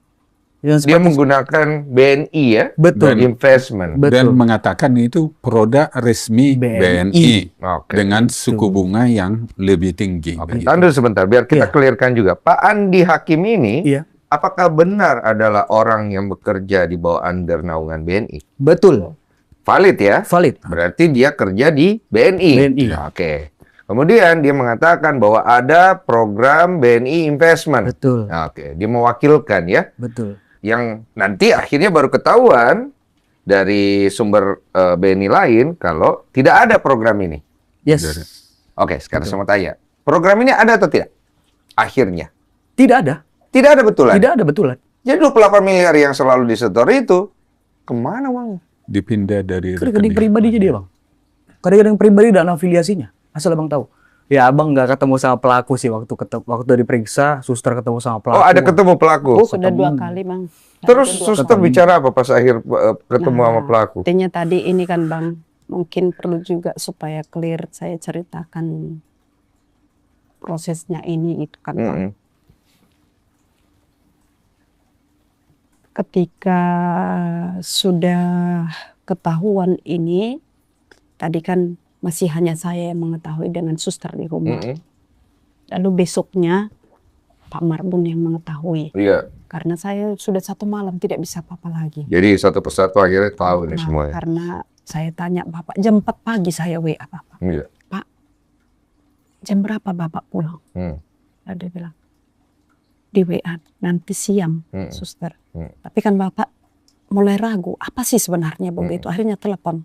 Dia menggunakan BNI ya, Betul. investment. Betul. Dan mengatakan itu produk resmi BNI, Oke. dengan suku bunga yang lebih tinggi. Oke, begitu. tahan sebentar, biar kita Iya. clearkan juga. Pak Andi Hakim ini, Iya. apakah benar adalah orang yang bekerja di bawah under naungan BNI? Betul. Valid ya? Valid. Berarti dia kerja di BNI. BNI. Oke. Kemudian dia mengatakan bahwa ada program BNI Investment. Betul. Oke, dia mewakilkan ya. Betul. Yang nanti akhirnya baru ketahuan dari sumber BNI lain kalau tidak ada program ini. Yes. Oke, sekarang saya mau tanya. Program ini ada atau tidak? Akhirnya. Tidak ada. Tidak ada betulan? Tidak ada betulan. Jadi 28 miliar yang selalu disetor itu, kemana uangnya? Dipindah dari Rekening rekening pribadinya dia, Bang. Rekening pribadi dan afiliasinya. Asal Abang tahu. Ya, Abang nggak ketemu sama pelaku sih waktu diperiksa, suster ketemu sama pelaku. Oh, ada ketemu pelaku? Sudah 2 kali, Bang. Terus Ada 2 suster bicara apa pas akhir ketemu sama pelaku? Artinya tadi ini kan, Bang, mungkin perlu juga supaya clear saya ceritakan prosesnya ini itu kan, Bang. Mm-mm. Ketika sudah ketahuan ini, tadi kan masih hanya saya yang mengetahui dengan suster di rumah. Mm-mm. Lalu besoknya Pak Marbun yang mengetahui. Iya. Karena saya sudah 1 malam tidak bisa apa-apa lagi. Jadi satu persatu akhirnya tahu nih Nah, semuanya. karena saya tanya Bapak, jam 4 pagi saya WA Bapak. Iya. Pak, jam berapa Bapak pulang? Hmm. Lalu dia bilang, di WA, nanti siang, suster. Tapi kan Bapak mulai ragu, apa sih sebenarnya begitu? Akhirnya telepon.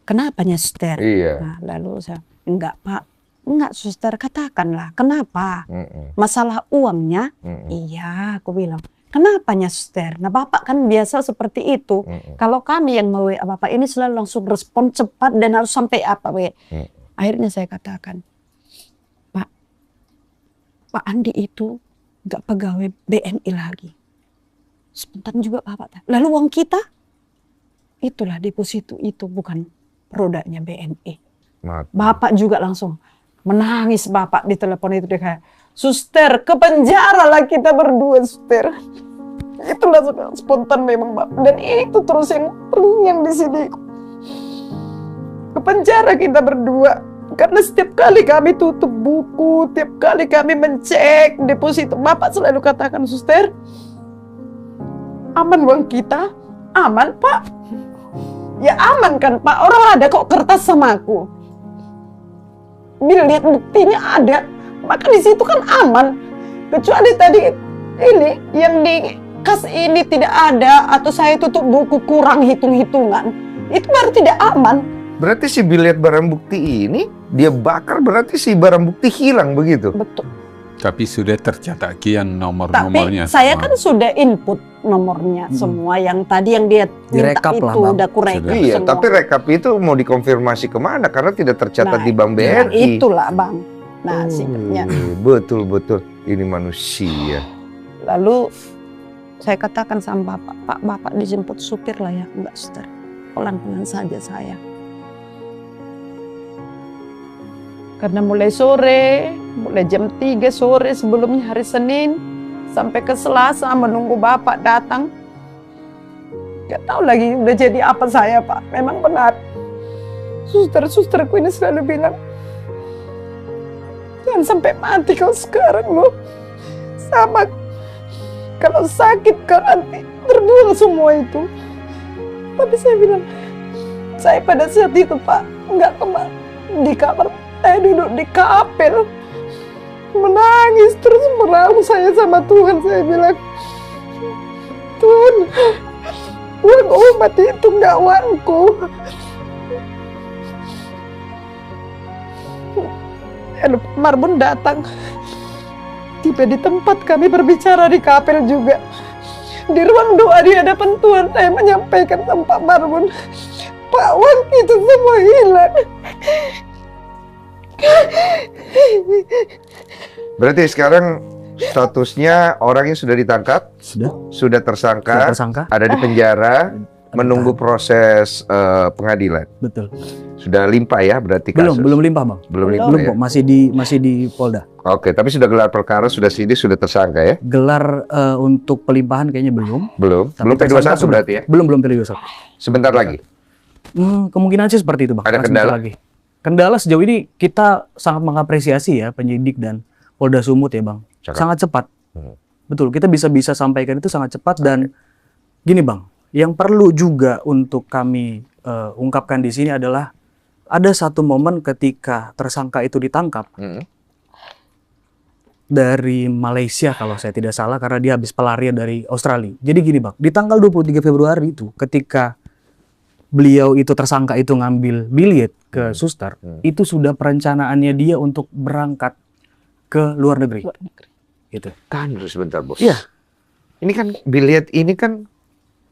Kenapa suster? Iya. Nah, lalu saya, enggak Pak, enggak suster, katakanlah, kenapa? Masalah uangnya? Iya, aku bilang. Kenapa suster? Nah, Bapak kan biasa seperti itu. Kalau kami yang mau WA Bapak ini selalu langsung respon cepat dan harus sampai apa WA. Akhirnya saya katakan, Pak Andi itu enggak pegawai BNI lagi. Sebentar juga Bapak. Lalu uang kita? Itulah deposito itu bukan produknya BNI. Bapak juga langsung menangis Bapak di telepon itu. Dia kayak, suster, ke penjara lah kita berdua, suster. Itulah spontan memang Bapak. Dan itu terus yang di sini. Ke penjara kita berdua. Karena setiap kali kami tutup buku, setiap kali kami mencek deposito, Bapak selalu katakan, suster, aman uang kita? Aman Pak. Ya aman kan Pak, orang ada kok kertas sama aku. Bila lihat buktinya ada, maka di situ kan aman. Kecuali tadi ini yang di kas ini tidak ada atau saya tutup buku kurang hitung-hitungan, itu baru tidak aman. Berarti si lihat barang bukti ini dia bakar, berarti si barang bukti hilang begitu. Betul. Tapi sudah tercatat kian Tapi nomor-nomornya. saya kan sudah input nomornya semua yang tadi yang dia minta Direkap itu lah, Bang. udah kurekap Iya, semua. tapi rekap itu mau dikonfirmasi kemana? Karena tidak tercatat Nah, di Bank nah, BRI. itulah Bang. Nah, sikapnya. Betul. Ini manusia. Lalu saya katakan sama Bapak, Pak, Bapak dijemput supir lah ya. Enggak, suster. Pelan-pelan saja saya. Karena mulai sore, mulai jam 3 sore sebelumnya hari Senin, sampai ke Selasa menunggu Bapak datang. Gak tahu lagi udah jadi apa saya Pak. Memang benar. Suster-susterku ini selalu bilang, jangan sampai mati kau sekarang loh. Sama kalau sakit kau nanti terbuang semua itu. Tapi saya bilang, saya pada saat itu Pak, nggak kemana di kamar. Saya duduk di kapel, menangis terus meraung saya sama Tuhan. Saya bilang, Tuhan, uang obat itu nggak uangku. Lalu Marbun datang, tiba di tempat kami berbicara di kapel juga. Di ruang doa di hadapan Tuhan saya menyampaikan sama Pak Marbun, Pak, uang itu semua hilang. Berarti sekarang statusnya orangnya sudah ditangkap, sudah tersangka, ada di penjara, menunggu proses pengadilan. Betul. Sudah limpah ya berarti kasus? Belum limpah, Bang. Belum limpah Belum ya? kok, masih di Polda. Oke, tapi sudah gelar perkara, sudah sidik, sudah tersangka ya? Gelar untuk pelimpahan kayaknya belum. Belum. Tapi Belum P21 tersangka sudah. berarti ya? Belum P21. Sebentar lagi. Kemungkinan sih seperti itu, Bang. Ada Sebentar kendala? lagi. Kendala sejauh ini kita sangat mengapresiasi ya penyidik dan Polda Sumut ya, Bang. Cakep. Sangat cepat. Betul, kita bisa sampaikan itu sangat cepat dan gini, Bang. Yang perlu juga untuk kami ungkapkan di sini adalah ada satu momen ketika tersangka itu ditangkap dari Malaysia kalau saya tidak salah karena dia habis pelarian dari Australia. Jadi gini, Bang, di tanggal 23 Februari itu ketika beliau itu tersangka itu ngambil bilet ke suster, itu sudah perencanaannya dia untuk berangkat ke luar negeri. Gitu. Kan sebentar, Bos. Iya. Ini kan bilet ini kan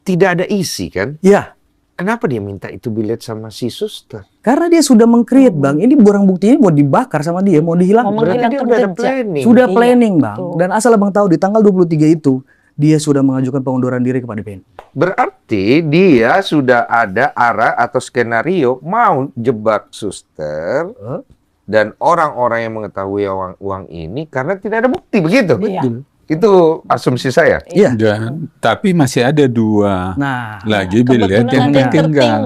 tidak ada isi kan? Iya. Kenapa dia minta itu bilet sama si suster? Karena dia sudah meng-create, Bang. Ini barang buktinya mau dibakar sama dia, mau dihilangkan. Mau Berarti dia menghilangkan udah ada jejak. planning. Sudah Iya, planning, Bang. betul. Dan asal Abang tahu di tanggal 23 itu dia sudah mengajukan pengunduran diri kepada BNI. Berarti dia sudah ada arah atau skenario mau jebak suster dan orang-orang yang mengetahui uang ini karena tidak ada bukti, begitu? Iya. Itu asumsi saya. Iya. Dan tapi masih ada 2 Nah, lagi bilet Kebetulan yang ada yang tertinggal.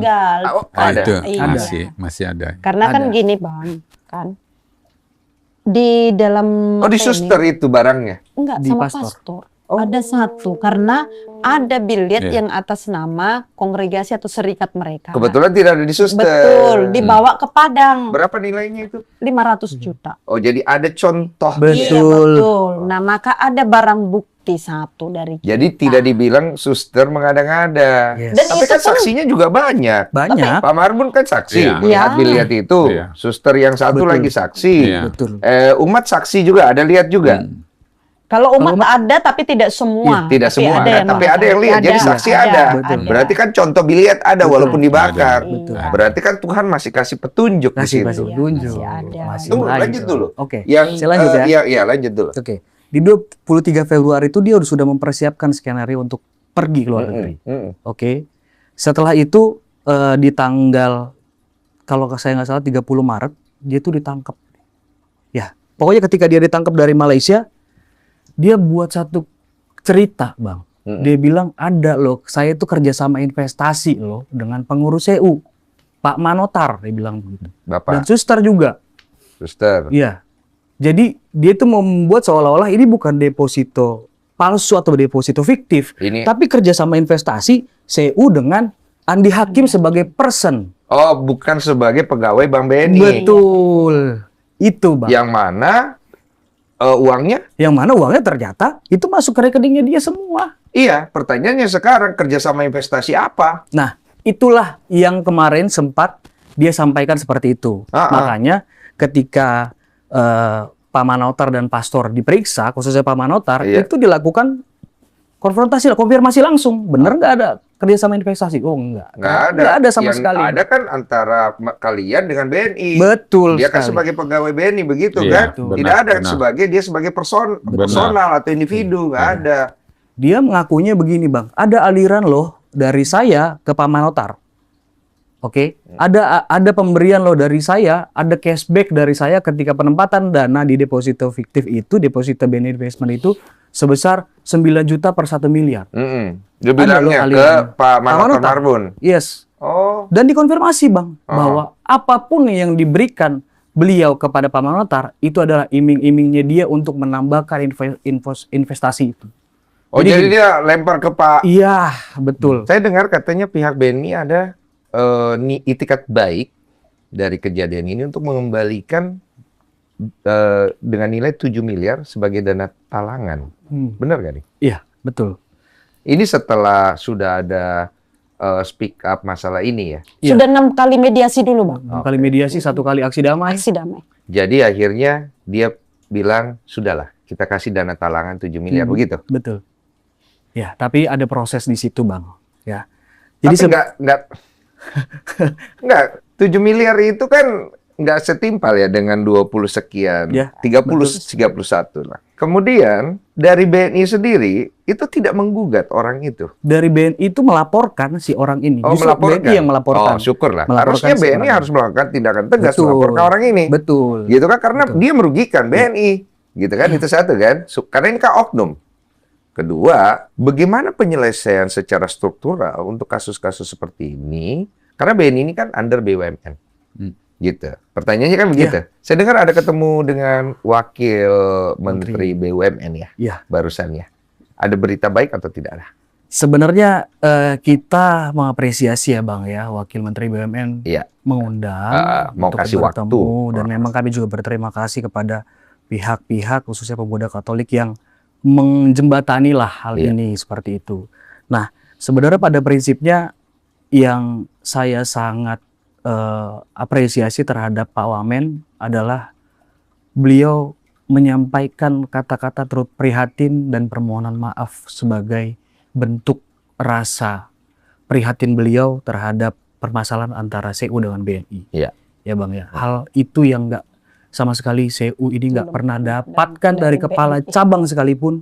Oh, Nah, ada. itu Iya. masih ada. Karena kan Ada. gini, Bang, kan di dalam Oh, di apa suster ini? itu barangnya? Enggak, Di sama pastor. pastor. Ada satu karena ada bilet Iya. yang atas nama kongregasi atau serikat mereka. Kebetulan tidak ada di suster. Betul, dibawa ke Padang. Berapa nilainya itu? 500 juta. Oh, jadi ada contoh. Iya, betul. betul. Nah, maka ada barang bukti satu dari kita. Jadi tidak dibilang suster mengada-ngada. Yes. Dan Tapi itu kan pun- saksinya juga banyak. Banyak. Pak Marbun kan saksi Iya. melihat Iya. bilet itu. Iya. Suster yang satu Betul. lagi saksi. Iya. Betul. Umat saksi juga ada lihat juga. Kalau umat ada tapi tidak semua. Iya, tidak Tapi semua ada, tapi ada yang lihat. Jadi saksi ada. Betul. Berarti kan contoh bilet ada walaupun dibakar. Betul. Iya. Berarti kan Tuhan masih kasih petunjuk di Masih situ. tunjuk. masih ada. Masih Tunggu, banyak. lanjut dulu. Oke. Yang Saya lanjut ya. Iya, lanjut dulu. Oke. Di 23 Februari itu dia sudah mempersiapkan skenario untuk pergi ke luar negeri. Oke. Setelah itu di tanggal kalau saya nggak salah 30 Maret dia tuh ditangkap. Ya, pokoknya ketika dia ditangkap dari Malaysia, dia buat satu cerita, Bang. Dia bilang ada loh, saya itu kerjasama investasi loh dengan pengurus CU, Pak Manotar, dia bilang begitu. Dan Bapak, suster juga. suster. Iya. Jadi dia itu membuat seolah-olah ini bukan deposito palsu atau deposito fiktif, Ini tapi kerjasama investasi CU dengan Andi Hakim sebagai person. oh, bukan sebagai pegawai Bank BNI. Betul. Itu, Bang. Yang mana uangnya? Yang mana uangnya ternyata itu masuk ke rekeningnya dia semua. Iya, pertanyaannya sekarang kerjasama investasi apa? Nah, itulah yang kemarin sempat dia sampaikan seperti itu. Makanya ketika Pak Manotar dan Pastor diperiksa, khususnya Pak Manotar, Iya. itu dilakukan konfirmasi langsung. Bener nggak ada kerjasama investasi? Oh, enggak. Nggak ada sama Yang sekali. ada kan antara kalian dengan BNI. Betul Dia kan sekali. sebagai pegawai BNI begitu Iya, kan? benar, Tidak ada benar. dia sebagai Benar. personal atau individu, nggak ada. Dia mengakunya begini, Bang. Ada aliran loh dari saya ke Pak Manotar. Oke, ada pemberian loh dari saya, ada cashback dari saya ketika penempatan dana di deposito fiktif itu, deposito BNI Investment itu sebesar 9 juta per 1 miliar. Dia bilangnya loh ke aliran. Pak Manotar Manotar. Marbun. Yes. Oh, Dan dikonfirmasi, Bang, bahwa apapun yang diberikan beliau kepada Pak Manotar itu adalah iming-imingnya dia untuk menambahkan investasi itu. jadi dia lempar ke Pak. Iya, betul. Saya dengar katanya pihak BNI ada itikat baik dari kejadian ini untuk mengembalikan dengan nilai 7 miliar sebagai dana talangan. Benar nggak nih? Iya, betul. Ini setelah sudah ada speak up masalah ini ya. Iya. Sudah 6 kali mediasi dulu, Bang. 6 kali mediasi, 1 kali aksi damai. Aksi damai. Jadi akhirnya dia bilang, sudahlah kita kasih dana talangan 7 miliar, begitu? Betul. Ya, tapi ada proses di situ, Bang. Ya. Jadi Tapi nggak 7 miliar itu kan nggak setimpal ya dengan 20 sekian. Ya, 31 lah. Kemudian dari BNI sendiri itu tidak menggugat orang itu. Dari BNI itu melaporkan si orang ini. Oh, Justru melaporkan. BNI yang melaporkan. Oh, syukurlah. Melaporkan Harusnya si BNI orang harus melakukan tindakan tegas Betul. melaporkan orang ini. Betul. Gitu kan, karena Betul. dia merugikan BNI. Gitu kan, itu satu kan. Karena ini kan oknum. Kedua, bagaimana penyelesaian secara struktural untuk kasus-kasus seperti ini? Karena BNI ini kan under BUMN. Gitu. Pertanyaannya kan begitu. Saya dengar ada ketemu dengan Wakil Menteri BUMN ya, Iya. barusan ya. Ada berita baik atau tidak ada? Sebenarnya kita mengapresiasi ya Bang ya, Wakil Menteri BUMN Iya. mengundang Mau untuk kasih bertemu, waktu. dan memang kami juga berterima kasih kepada pihak-pihak khususnya pemuda Katolik yang menjembatani lah hal Iya. ini seperti itu. Nah, sebenarnya pada prinsipnya yang saya sangat apresiasi terhadap Pak Wamen adalah beliau menyampaikan kata-kata turut prihatin dan permohonan maaf sebagai bentuk rasa prihatin beliau terhadap permasalahan antara CU dengan BNI. Iya. Ya Bang ya. Hal itu yang nggak sama sekali CU ini nggak pernah dapatkan dari kepala cabang sekalipun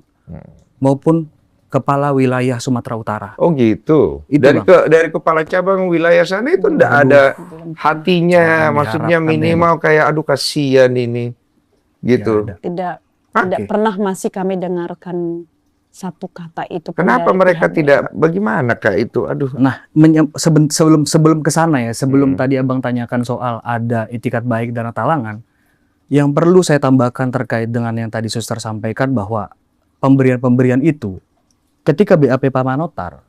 maupun kepala wilayah Sumatera Utara. Oh gitu. Itu, Dari kepala cabang wilayah sana itu enggak ada hatinya, Jangan maksudnya diharapkan, minimal kayak aduh kasihan ini. Gitu. Nggak ada. Tidak Hah? tidak Oke. pernah masih kami dengarkan satu kata itu pun Kenapa dari mereka pihak tidak bagaimana Kak itu? Aduh. Nah, sebelum ke sana ya, sebelum tadi Abang tanyakan soal ada itikat baik dan talangan, yang perlu saya tambahkan terkait dengan yang tadi Suster sampaikan bahwa pemberian-pemberian itu ketika BAP Pak Manotar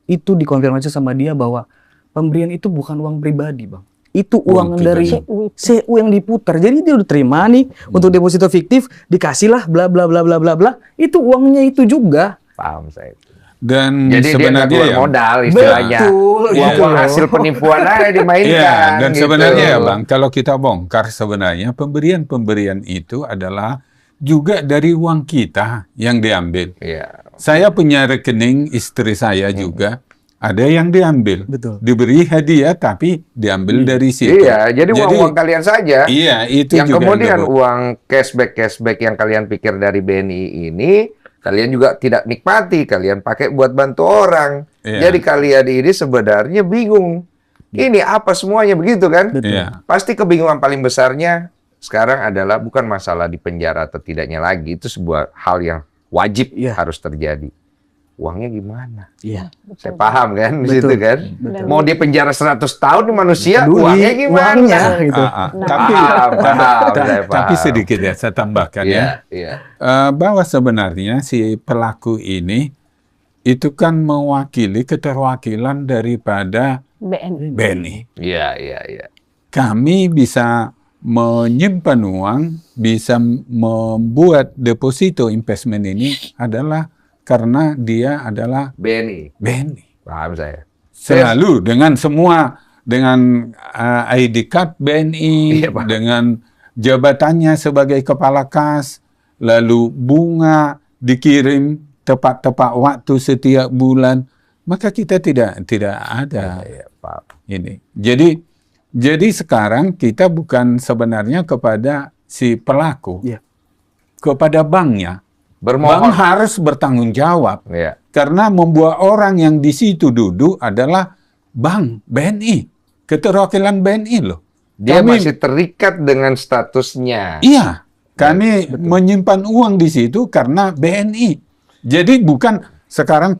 itu dikonfirmasi sama dia bahwa pemberian itu bukan uang pribadi, Bang. Itu uang dari CU itu. CU yang diputar. Jadi dia udah terima nih untuk deposito fiktif, dikasihlah bla bla bla bla bla bla. Itu uangnya itu juga. Paham saya. Dan Jadi dia nggak sebenarnya keluar ya, modal istilahnya. Betul, Uang-uang gitu. hasil penipuan aja dimainkan. iya, dan gitu. sebenarnya ya Bang, kalau kita bongkar sebenarnya pemberian-pemberian itu adalah juga dari uang kita yang diambil. Iya. Saya punya rekening istri saya juga, ada yang diambil. Betul. Diberi hadiah tapi diambil dari situ. Iya, jadi uang-uang kalian saja. Iya, itu Yang juga kemudian disebut. uang cashback yang kalian pikir dari BNI ini, kalian juga tidak nikmati, kalian pakai buat bantu orang. Iya. Jadi kalian ini sebenarnya bingung. Ini apa semuanya begitu kan? Iya. Pasti kebingungan paling besarnya sekarang adalah bukan masalah di penjara atau tidaknya lagi, itu sebuah hal yang wajib Iya. harus terjadi. Uangnya gimana? Iya. Saya paham kan di Betul. situ kan? Betul. Mau di penjara 100 tahun nih manusia, Peduli uangnya gimana? uangnya, gitu. Tapi Paham, saya tapi paham. sedikit ya saya tambahkan ya. Iya, iya. Bahwa sebenarnya si pelaku ini itu kan mewakili keterwakilan daripada BNI. BNI. Iya, iya, iya. Kami bisa menyimpan uang, bisa membuat deposito investment ini adalah karena dia adalah BNI. BNI. Paham saya. Selalu dengan semua, dengan ID card BNI, Iya, Pak. dengan jabatannya sebagai kepala kas, lalu bunga dikirim tepat-tepat waktu setiap bulan, maka kita tidak ada Iya, Pak. ini. Jadi sekarang kita bukan sebenarnya kepada si pelaku, Iya. kepada banknya. Bank Bermohon. harus bertanggung jawab. Iya. Karena membuat orang yang di situ duduk adalah bank, BNI. Keterwakilan BNI loh. Dia Kami- masih terikat dengan statusnya. Iya, kami menyimpan uang di situ karena BNI. Jadi bukan sekarang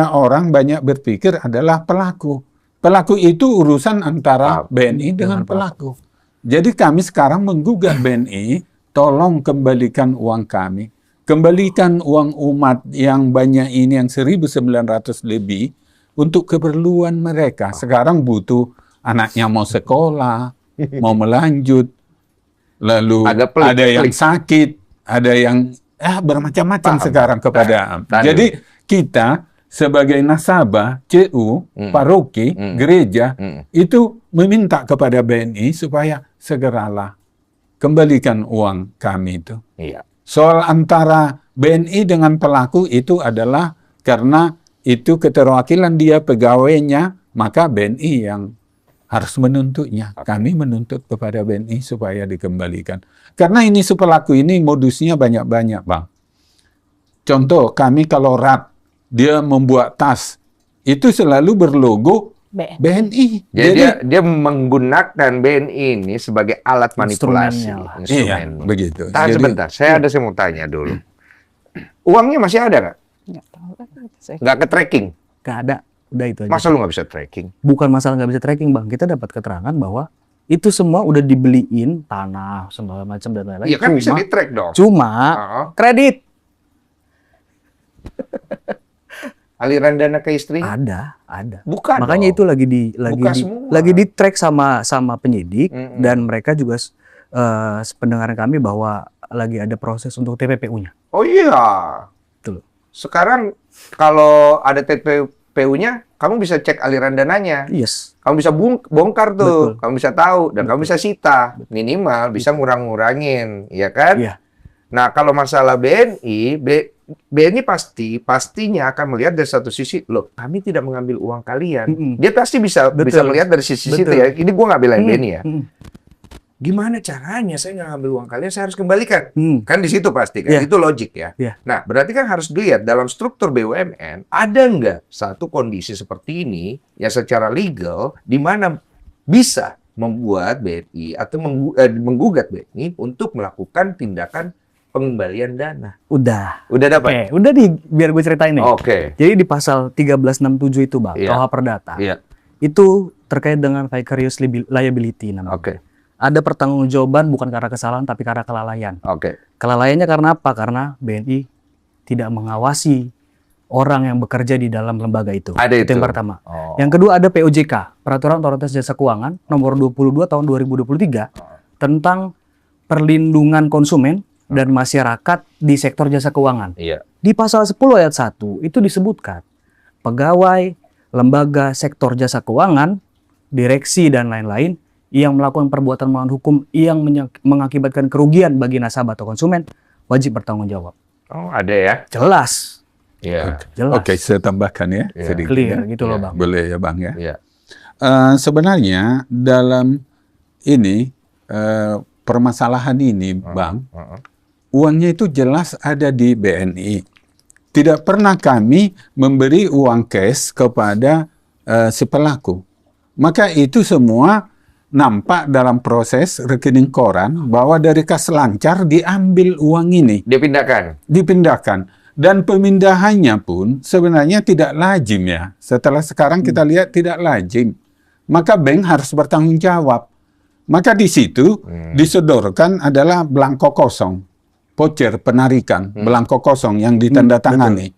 orang banyak berpikir adalah pelaku. Pelaku itu urusan antara BNI dengan pelaku. Jadi kami sekarang menggugat BNI, tolong kembalikan uang kami. Kembalikan uang umat yang banyak ini, yang 1.900 lebih, untuk keperluan mereka. Sekarang butuh anaknya mau sekolah, mau melanjut, lalu Agak pelik, ada yang pelik. sakit, ada yang bermacam-macam Paham. sekarang kepada. Tahan Jadi kita sebagai nasabah CU, paroki, gereja, itu meminta kepada BNI supaya segeralah kembalikan uang kami itu. Iya. Soal antara BNI dengan pelaku itu adalah karena itu keterwakilan dia pegawainya, maka BNI yang harus menuntutnya. Kami menuntut kepada BNI supaya dikembalikan. Karena ini si pelaku ini modusnya banyak-banyak, Bang. Contoh, kami kalau rat, dia membuat tas, itu selalu berlogo BNI. Jadi dia menggunakan BNI ini sebagai alat manipulasi. Iya, begitu. Tahan sebentar, saya mau tanya dulu. Uangnya masih ada nggak? Nggak tahu kan. Nggak ke tracking? Nggak ada. Udah itu aja. Masa lu nggak bisa tracking? Bukan masalah nggak bisa tracking, Bang. Kita dapat keterangan bahwa itu semua udah dibeliin tanah, segala macam dan lain-lain. Iya kan bisa di-track dong. Cuma kredit. Aliran dana ke istri? Ada. Bukan. Makanya itu lagi di track sama penyidik dan mereka juga pendengaran kami bahwa lagi ada proses untuk TPPU-nya. Oh iya. Betul. Sekarang kalau ada TPPU-nya, kamu bisa cek aliran dananya. Yes. Kamu bisa bongkar tuh, Betul. kamu bisa tahu dan kamu bisa sita. Minimal bisa ngurang-ngurangin, ya kan? Iya. Nah, kalau masalah BNI pastinya akan melihat dari satu sisi, loh, kami tidak mengambil uang kalian. Dia pasti bisa melihat dari sisi situ ya. Ini gua nggak belain BNI ya. Gimana caranya saya nggak ngambil uang kalian, saya harus kembalikan. Kan di situ pasti kan, itu logik ya. Nah, berarti kan harus dilihat dalam struktur BUMN, ada nggak satu kondisi seperti ini yang secara legal di mana bisa membuat BNI atau menggugat BNI untuk melakukan tindakan pengembalian dana. Udah dapat. Oke, biar gue ceritain nih. Oke. Jadi di pasal 1367 itu, Bang, KUH Perdata. Iya. Itu terkait dengan vicarious liability namanya. Oke. Ada pertanggungjawaban bukan karena kesalahan tapi karena kelalaian. Oke. Kelalaiannya karena apa? Karena BNI tidak mengawasi orang yang bekerja di dalam lembaga itu. Ada itu. Yang pertama. Yang kedua ada POJK, Peraturan Otoritas Jasa Keuangan nomor 22 tahun 2023 tentang perlindungan konsumen dan masyarakat di sektor jasa keuangan. Iya. Di pasal 10 ayat 1 itu disebutkan pegawai lembaga sektor jasa keuangan, direksi dan lain-lain yang melakukan perbuatan melawan hukum yang mengakibatkan kerugian bagi nasabah atau konsumen wajib bertanggung jawab. Oh, ada ya? Jelas. Iya. Jelas. Oke, saya tambahkan ya. Iya. Sedikit. Clear gitu loh, Bang. Boleh ya, Bang ya. Iya. Sebenarnya dalam ini permasalahan ini, Bang, uangnya itu jelas ada di BNI. Tidak pernah kami memberi uang cash kepada si pelaku. Maka itu semua nampak dalam proses rekening koran bahwa dari kas lancar diambil uang ini. Dipindahkan. Dan pemindahannya pun sebenarnya tidak lazim ya. Setelah sekarang kita lihat tidak lazim. Maka bank harus bertanggung jawab. Maka di situ disodorkan adalah belangko kosong. Voucher penarikan, belangko kosong yang ditandatangani.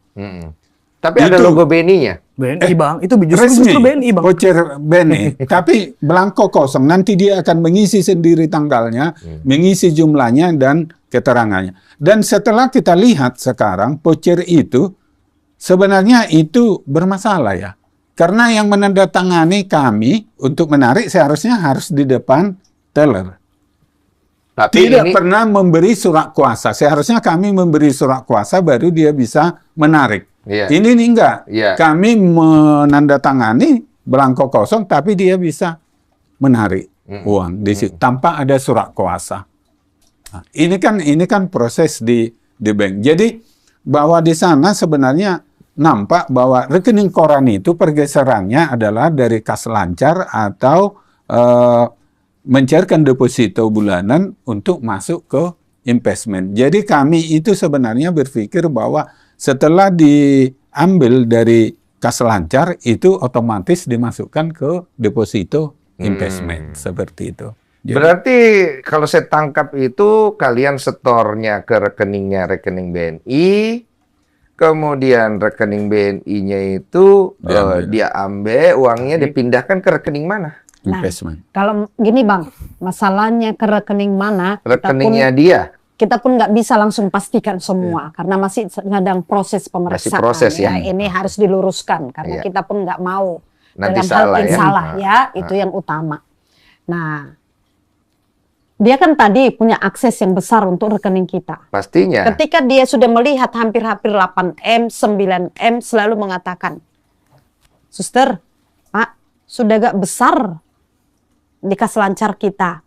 Tapi ada logo BNI-nya. BNI, Bang. Itu Resmi, justru BNI, Bang. voucher BNI. Tapi belangko kosong. Nanti dia akan mengisi sendiri tanggalnya, mengisi jumlahnya dan keterangannya. Dan setelah kita lihat sekarang, voucher itu sebenarnya itu bermasalah ya. Karena yang menandatangani kami untuk menarik seharusnya harus di depan teller. Tapi Tidak pernah memberi surat kuasa. Seharusnya kami memberi surat kuasa baru dia bisa menarik. Iya. Ini enggak. Iya. Kami menandatangani belangko kosong, tapi dia bisa menarik uang di situ tanpa ada surat kuasa. Nah, ini kan proses di bank. Jadi bahwa di sana sebenarnya nampak bahwa rekening koran itu pergeserannya adalah dari kas lancar atau mencairkan deposito bulanan untuk masuk ke investment. Jadi kami itu sebenarnya berpikir bahwa setelah diambil dari kas lancar itu otomatis dimasukkan ke deposito investment seperti itu. Jadi, berarti kalau saya tangkap itu kalian setornya ke rekening BNI, kemudian rekening BNI-nya itu dia ambil uangnya dipindahkan ke rekening mana? investment. Kalau gini Bang, masalahnya ke rekening mana? Rekeningnya dia. Kita pun nggak bisa langsung pastikan semua karena masih sedang proses pemeriksaan. Masih proses ya. Ini harus diluruskan karena kita pun nggak mau nanti dalam salah hal yang ya. salah ya, itu yang utama. Nah, dia kan tadi punya akses yang besar untuk rekening kita. Pastinya. Ketika dia sudah melihat hampir-hampir 8M, 9M selalu mengatakan, "Suster, Pak, sudah gak besar di kas lancar kita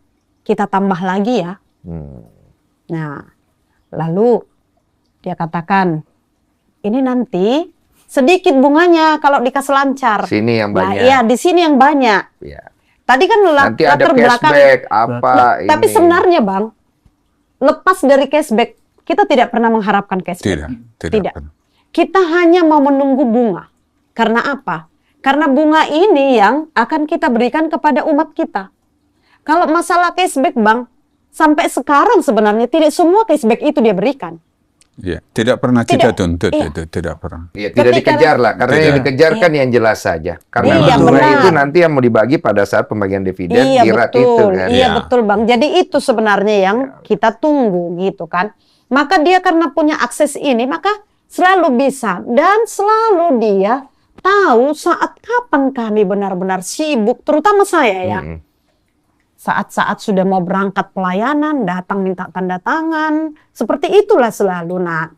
tambah lagi ya. Nah, lalu dia katakan, ini nanti sedikit bunganya kalau di kas lancar. Sini yang Nah, banyak. iya, di sini yang banyak. Ya. Tadi kan Nanti ada latar belakang. cashback apa Tapi ini. sebenarnya Bang, lepas dari cashback, kita tidak pernah mengharapkan cashback. Tidak pernah. Kita hanya mau menunggu bunga. Karena apa? Karena bunga ini yang akan kita berikan kepada umat kita. Kalau masalah cashback Bang, sampai sekarang sebenarnya tidak semua cashback itu dia berikan. Ya, tidak pernah kita Tidak. tuntut Iya. itu, tidak pernah. Ya, tidak Ketika- dikejar lah, karena yang Tidak. dikejar kan yang jelas saja. Karena Iya, bunga benar. itu nanti yang mau dibagi pada saat pembagian dividen Iya dirat betul, itu kan. iya Ya. betul Bang. Jadi itu sebenarnya yang kita tunggu gitu kan. Maka dia karena punya akses ini, maka selalu bisa dan selalu dia tahu saat kapan kami benar-benar sibuk, terutama saya ya. Saat-saat sudah mau berangkat pelayanan, datang minta tanda tangan, seperti itulah selalu. Nah,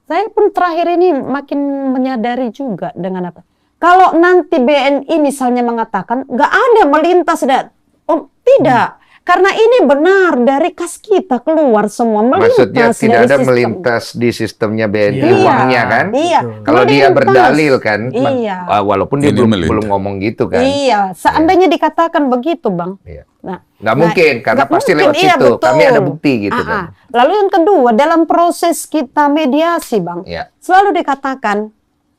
saya pun terakhir ini makin menyadari juga dengan apa. Kalau nanti BNI misalnya mengatakan nggak ada melintas, oh tidak, karena ini benar dari kas kita keluar semua melintas. Maksudnya tidak dari ada sistem. melintas di sistemnya BNI Iya. uangnya kan? Iya. Kalau dia Melintas. berdalil kan, Iya. walaupun dia Ini belum melintas. ngomong gitu kan. Iya, seandainya dikatakan begitu, Bang. Iya. Nah, Nggak mungkin, karena nggak pasti mungkin, lewat iya, situ. Kami betul. ada bukti gitu kan. Lalu yang kedua, dalam proses kita mediasi, Bang, Iya. selalu dikatakan,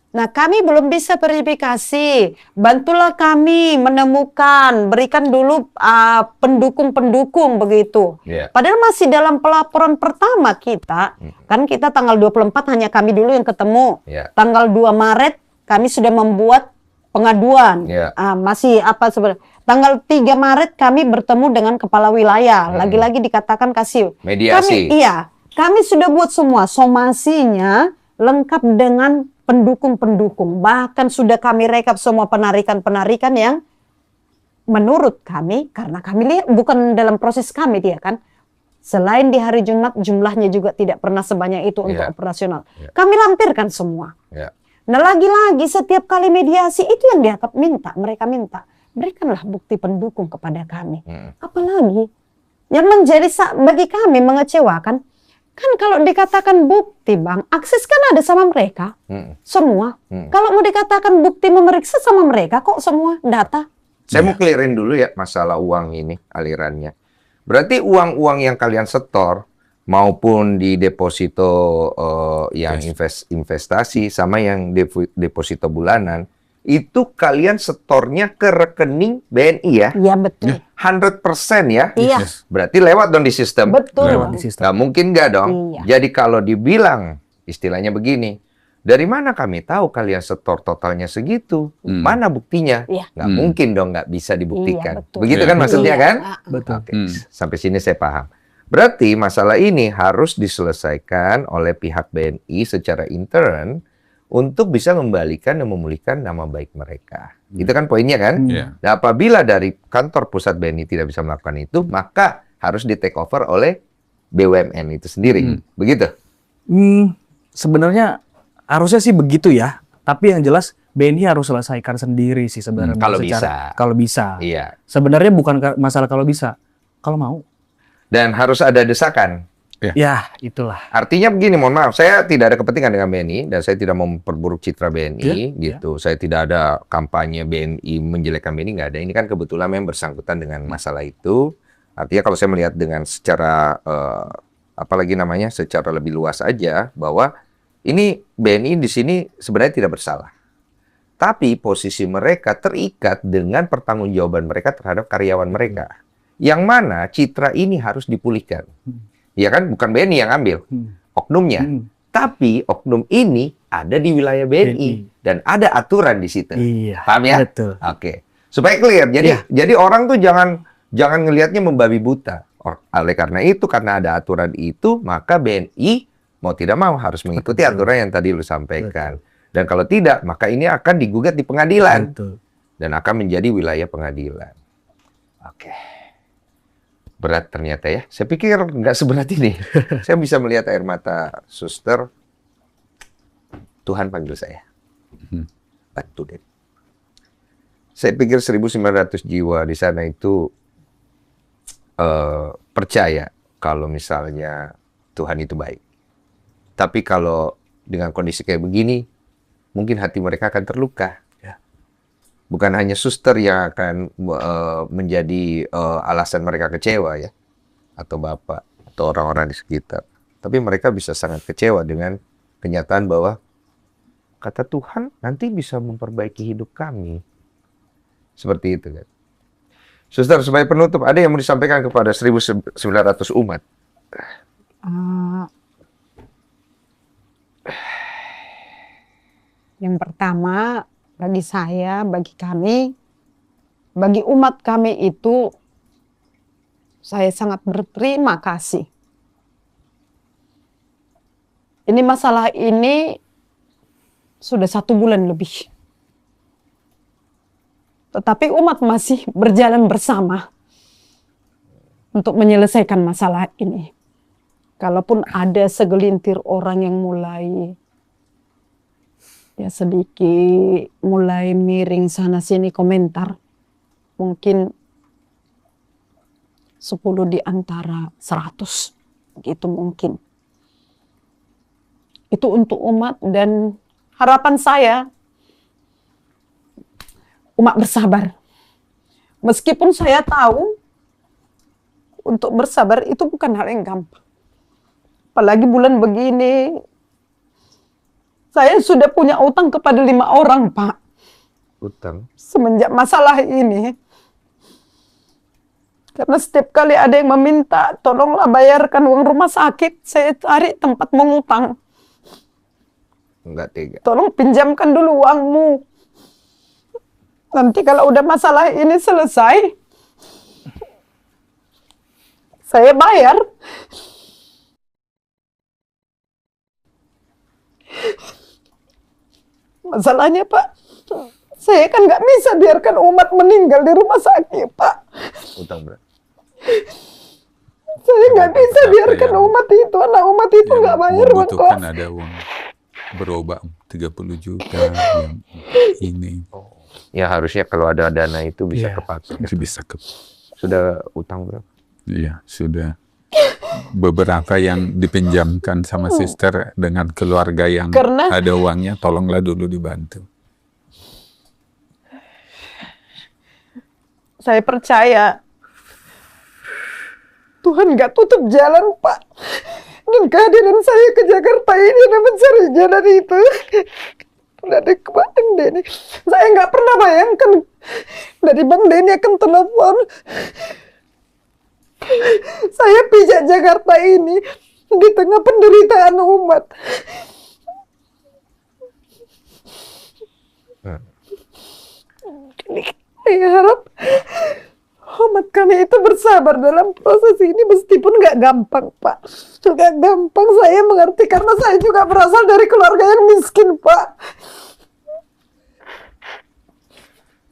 nah kami belum bisa verifikasi, bantulah kami menemukan, berikan dulu pendukung-pendukung begitu. Iya. Padahal masih dalam pelaporan pertama kita, kan kita tanggal 24 hanya kami dulu yang ketemu. Iya. Tanggal 2 Maret kami sudah membuat pengaduan. Iya. Masih apa sebenarnya? Tanggal 3 Maret kami bertemu dengan kepala wilayah. Lagi-lagi dikatakan kasih. Mediasi. Kami sudah buat semua. Somasinya lengkap dengan pendukung-pendukung. Bahkan sudah kami rekap semua penarikan-penarikan yang menurut kami, karena kami lihat bukan dalam proses kami dia kan. Selain di hari Jumat jumlahnya juga tidak pernah sebanyak itu untuk Iya. operasional. Iya. Kami lampirkan semua. Iya. Nah lagi-lagi setiap kali mediasi itu yang mereka minta. Berikanlah bukti pendukung kepada kami. Apalagi yang menjadi bagi kami mengecewakan, kan kalau dikatakan bukti Bang, akses kan ada sama mereka. Semua. Kalau mau dikatakan bukti memeriksa sama mereka kok semua data. Saya mau clearin dulu ya masalah uang ini, alirannya. Berarti uang-uang yang kalian setor, maupun di deposito yang investasi, sama yang deposito bulanan, itu kalian setornya ke rekening BNI ya? Iya betul. 100% ya? Iya. Berarti lewat dong di sistem? Betul. Lewat di sistem. Nggak mungkin nggak dong? Iya. Jadi kalau dibilang, istilahnya begini, dari mana kami tahu kalian setor totalnya segitu? Mana buktinya? Iya. Nggak mungkin dong, nggak bisa dibuktikan. Iya, betul. Begitu Iya. kan maksudnya Iya. kan? Betul. Oke, sampai sini saya paham. Berarti masalah ini harus diselesaikan oleh pihak BNI secara intern untuk bisa membalikan dan memulihkan nama baik mereka. Itu kan poinnya kan? Iya. Nah, apabila dari kantor pusat BNI tidak bisa melakukan itu, maka harus di take over oleh BUMN itu sendiri. Begitu? Sebenarnya harusnya sih begitu ya. Tapi yang jelas BNI harus selesaikan sendiri sih sebenarnya. Kalau Kalau bisa. Iya. Sebenarnya bukan masalah kalau bisa. Kalau mau. Dan harus ada desakan. Ya, itulah. Artinya begini, mohon maaf, saya tidak ada kepentingan dengan BNI dan saya tidak mau memperburuk citra BNI gitu. Saya tidak ada kampanye BNI menjelekkan BNI, nggak ada. Ini kan kebetulan memang bersangkutan dengan masalah itu. Artinya kalau saya melihat dengan secara apalagi namanya secara lebih luas aja bahwa ini BNI di sini sebenarnya tidak bersalah. Tapi posisi mereka terikat dengan pertanggungjawaban mereka terhadap karyawan mereka. Yang mana citra ini harus dipulihkan. Ya kan, bukan BNI yang ambil, oknumnya. Tapi oknum ini ada di wilayah BNI dan ada aturan di situ. Iya. Paham ya? Betul. Oke. Supaya clear. Jadi orang tuh jangan ngelihatnya membabi buta. Oleh karena itu, karena ada aturan itu, maka BNI mau tidak mau harus mengikuti aturan yang tadi lu sampaikan. Dan kalau tidak, maka ini akan digugat di pengadilan Betul. dan akan menjadi wilayah pengadilan. Oke. Berat ternyata ya. Saya pikir nggak seberat ini. Saya bisa melihat air mata suster. Tuhan panggil saya. Bantu deh. Saya pikir 1.900 jiwa di sana itu percaya kalau misalnya Tuhan itu baik. Tapi kalau dengan kondisi kayak begini, mungkin hati mereka akan terluka. Bukan hanya suster yang akan menjadi alasan mereka kecewa ya, atau bapak, atau orang-orang di sekitar. Tapi mereka bisa sangat kecewa dengan kenyataan bahwa kata Tuhan nanti bisa memperbaiki hidup kami. Seperti itu kan. Suster, sebagai penutup, ada yang mau disampaikan kepada 1.900 umat? Yang pertama, bagi saya, bagi kami, bagi umat kami itu, saya sangat berterima kasih. Ini masalah ini sudah 1 bulan lebih. Tetapi umat masih berjalan bersama untuk menyelesaikan masalah ini. Kalaupun ada segelintir orang yang mulai ya sedikit mulai miring sana sini komentar, mungkin 10 di antara 100 gitu mungkin. Itu untuk umat, dan harapan saya umat bersabar. Meskipun saya tahu untuk bersabar itu bukan hal yang gampang. Apalagi bulan begini, saya sudah punya utang kepada 5 orang, Pak. Utang? Semenjak masalah ini. Karena setiap kali ada yang meminta, tolonglah bayarkan uang rumah sakit, saya cari tempat mengutang. Enggak tega. Tolong pinjamkan dulu uangmu. Nanti kalau udah masalah ini selesai, saya bayar. Masalahnya, Pak, saya kan nggak bisa biarkan umat meninggal di rumah sakit, Pak. Utang berapa? Saya nggak bisa biarkan umat itu, anak umat itu nggak bayar uang membutuhkan kos. ada uang berobat 30 juta yang ini. Ya harusnya kalau ada dana itu bisa kepakai. Bisa Sudah utang berapa? Iya, sudah beberapa yang dipinjamkan sama sister dengan keluarga yang Karena ada uangnya, tolonglah dulu dibantu. saya percaya Tuhan nggak tutup jalan, Pak. Dan kehadiran saya ke Jakarta ini dan mencari jalan itu dari Bang Denny. Saya nggak pernah bayangkan dari Bang Denny akan telepon. Saya pijak Jakarta ini di tengah penderitaan umat. Saya harap umat kami itu bersabar dalam proses ini, meskipun nggak gampang, Pak. Nggak gampang, saya mengerti karena saya juga berasal dari keluarga yang miskin, Pak.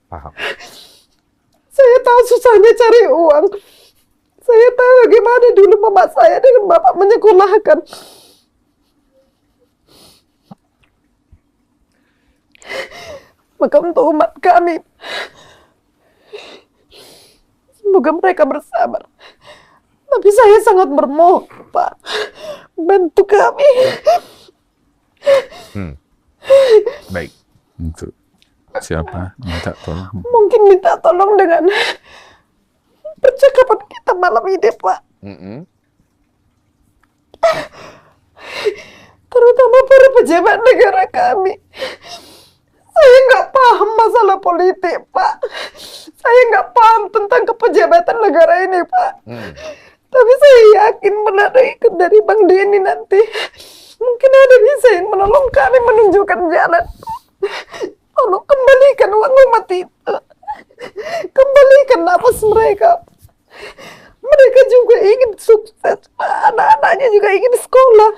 Paham. Saya tahu susahnya cari uang. Saya tahu bagaimana dulu mama saya dengan bapak menyekolahkan. Maka untuk umat kami, semoga mereka bersabar. Tapi saya sangat bermohon, Pak, bantu kami. Baik. Untuk siapa minta tolong? Mungkin minta tolong dengan percakapan kita malam ini, Pak. Terutama para pejabat negara kami. Saya nggak paham masalah politik, Pak. Saya nggak paham tentang kepejabatan negara ini, Pak. Tapi saya yakin melalui dari Bang Denny nanti, mungkin ada bisa yang menolong kami menunjukkan jalan. Tolong kembalikan uang umat itu. Kembalikan nafas mereka. Mereka juga ingin sukses. Anak-anaknya juga ingin sekolah.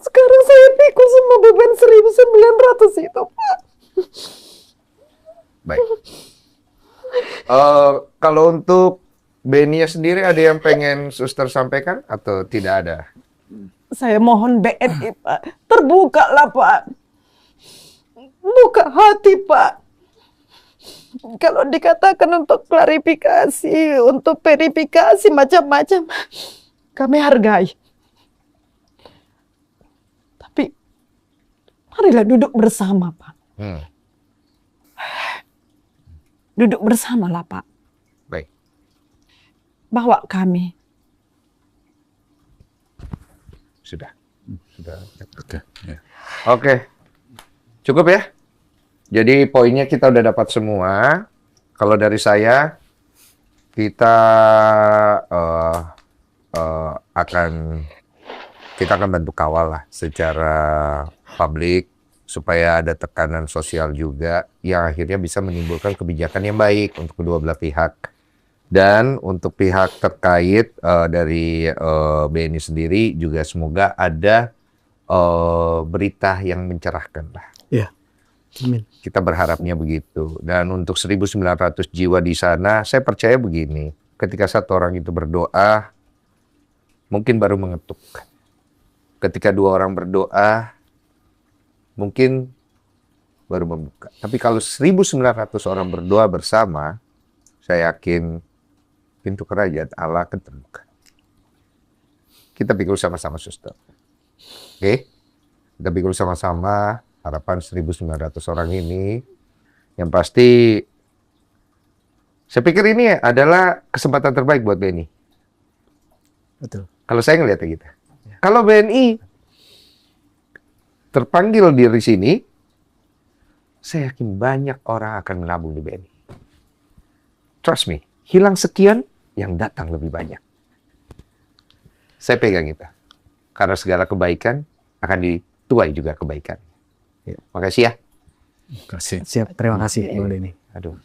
Sekarang saya pikul semua beban 1.900 itu, Pak. Baik. Kalau untuk Benia sendiri ada yang pengen suster sampaikan atau tidak ada? Saya mohon BNI, Pak. Terbuka lah, Pak. buka hati, Pak. Kalau dikatakan untuk klarifikasi, untuk verifikasi macam-macam, kami hargai. Tapi marilah duduk bersama, Pak. Duduk bersamalah, Pak. Baik. Bawa kami. Sudah. Oke. Ya. Oke. Cukup ya? Jadi poinnya kita udah dapat semua. Kalau dari saya, kita akan bantu kawal lah secara publik supaya ada tekanan sosial juga yang akhirnya bisa menimbulkan kebijakan yang baik untuk kedua belah pihak. Dan untuk pihak terkait dari BNI sendiri juga semoga ada berita yang mencerahkan lah. Iya. Amin. Kita berharapnya begitu. Dan untuk 1.900 jiwa di sana, saya percaya begini, ketika satu orang itu berdoa, mungkin baru mengetuk. Ketika dua orang berdoa, mungkin baru membuka. Tapi kalau 1.900 orang berdoa bersama, saya yakin pintu kerajaan Allah akan terbuka. Kita pikir sama-sama, suster. Oke? Kita pikir sama-sama. Harapan 1.900 orang ini, yang pasti saya pikir ini adalah kesempatan terbaik buat BNI. Betul. Kalau saya ngelihatnya gitu. Kalau BNI terpanggil dari sini, saya yakin banyak orang akan menabung di BNI. Trust me, hilang sekian, yang datang lebih banyak. Saya pegang itu. Karena segala kebaikan akan dituai juga kebaikan. Ya, makasih ya. Kasih. Siap, terima kasih Bu Denny. Aduh.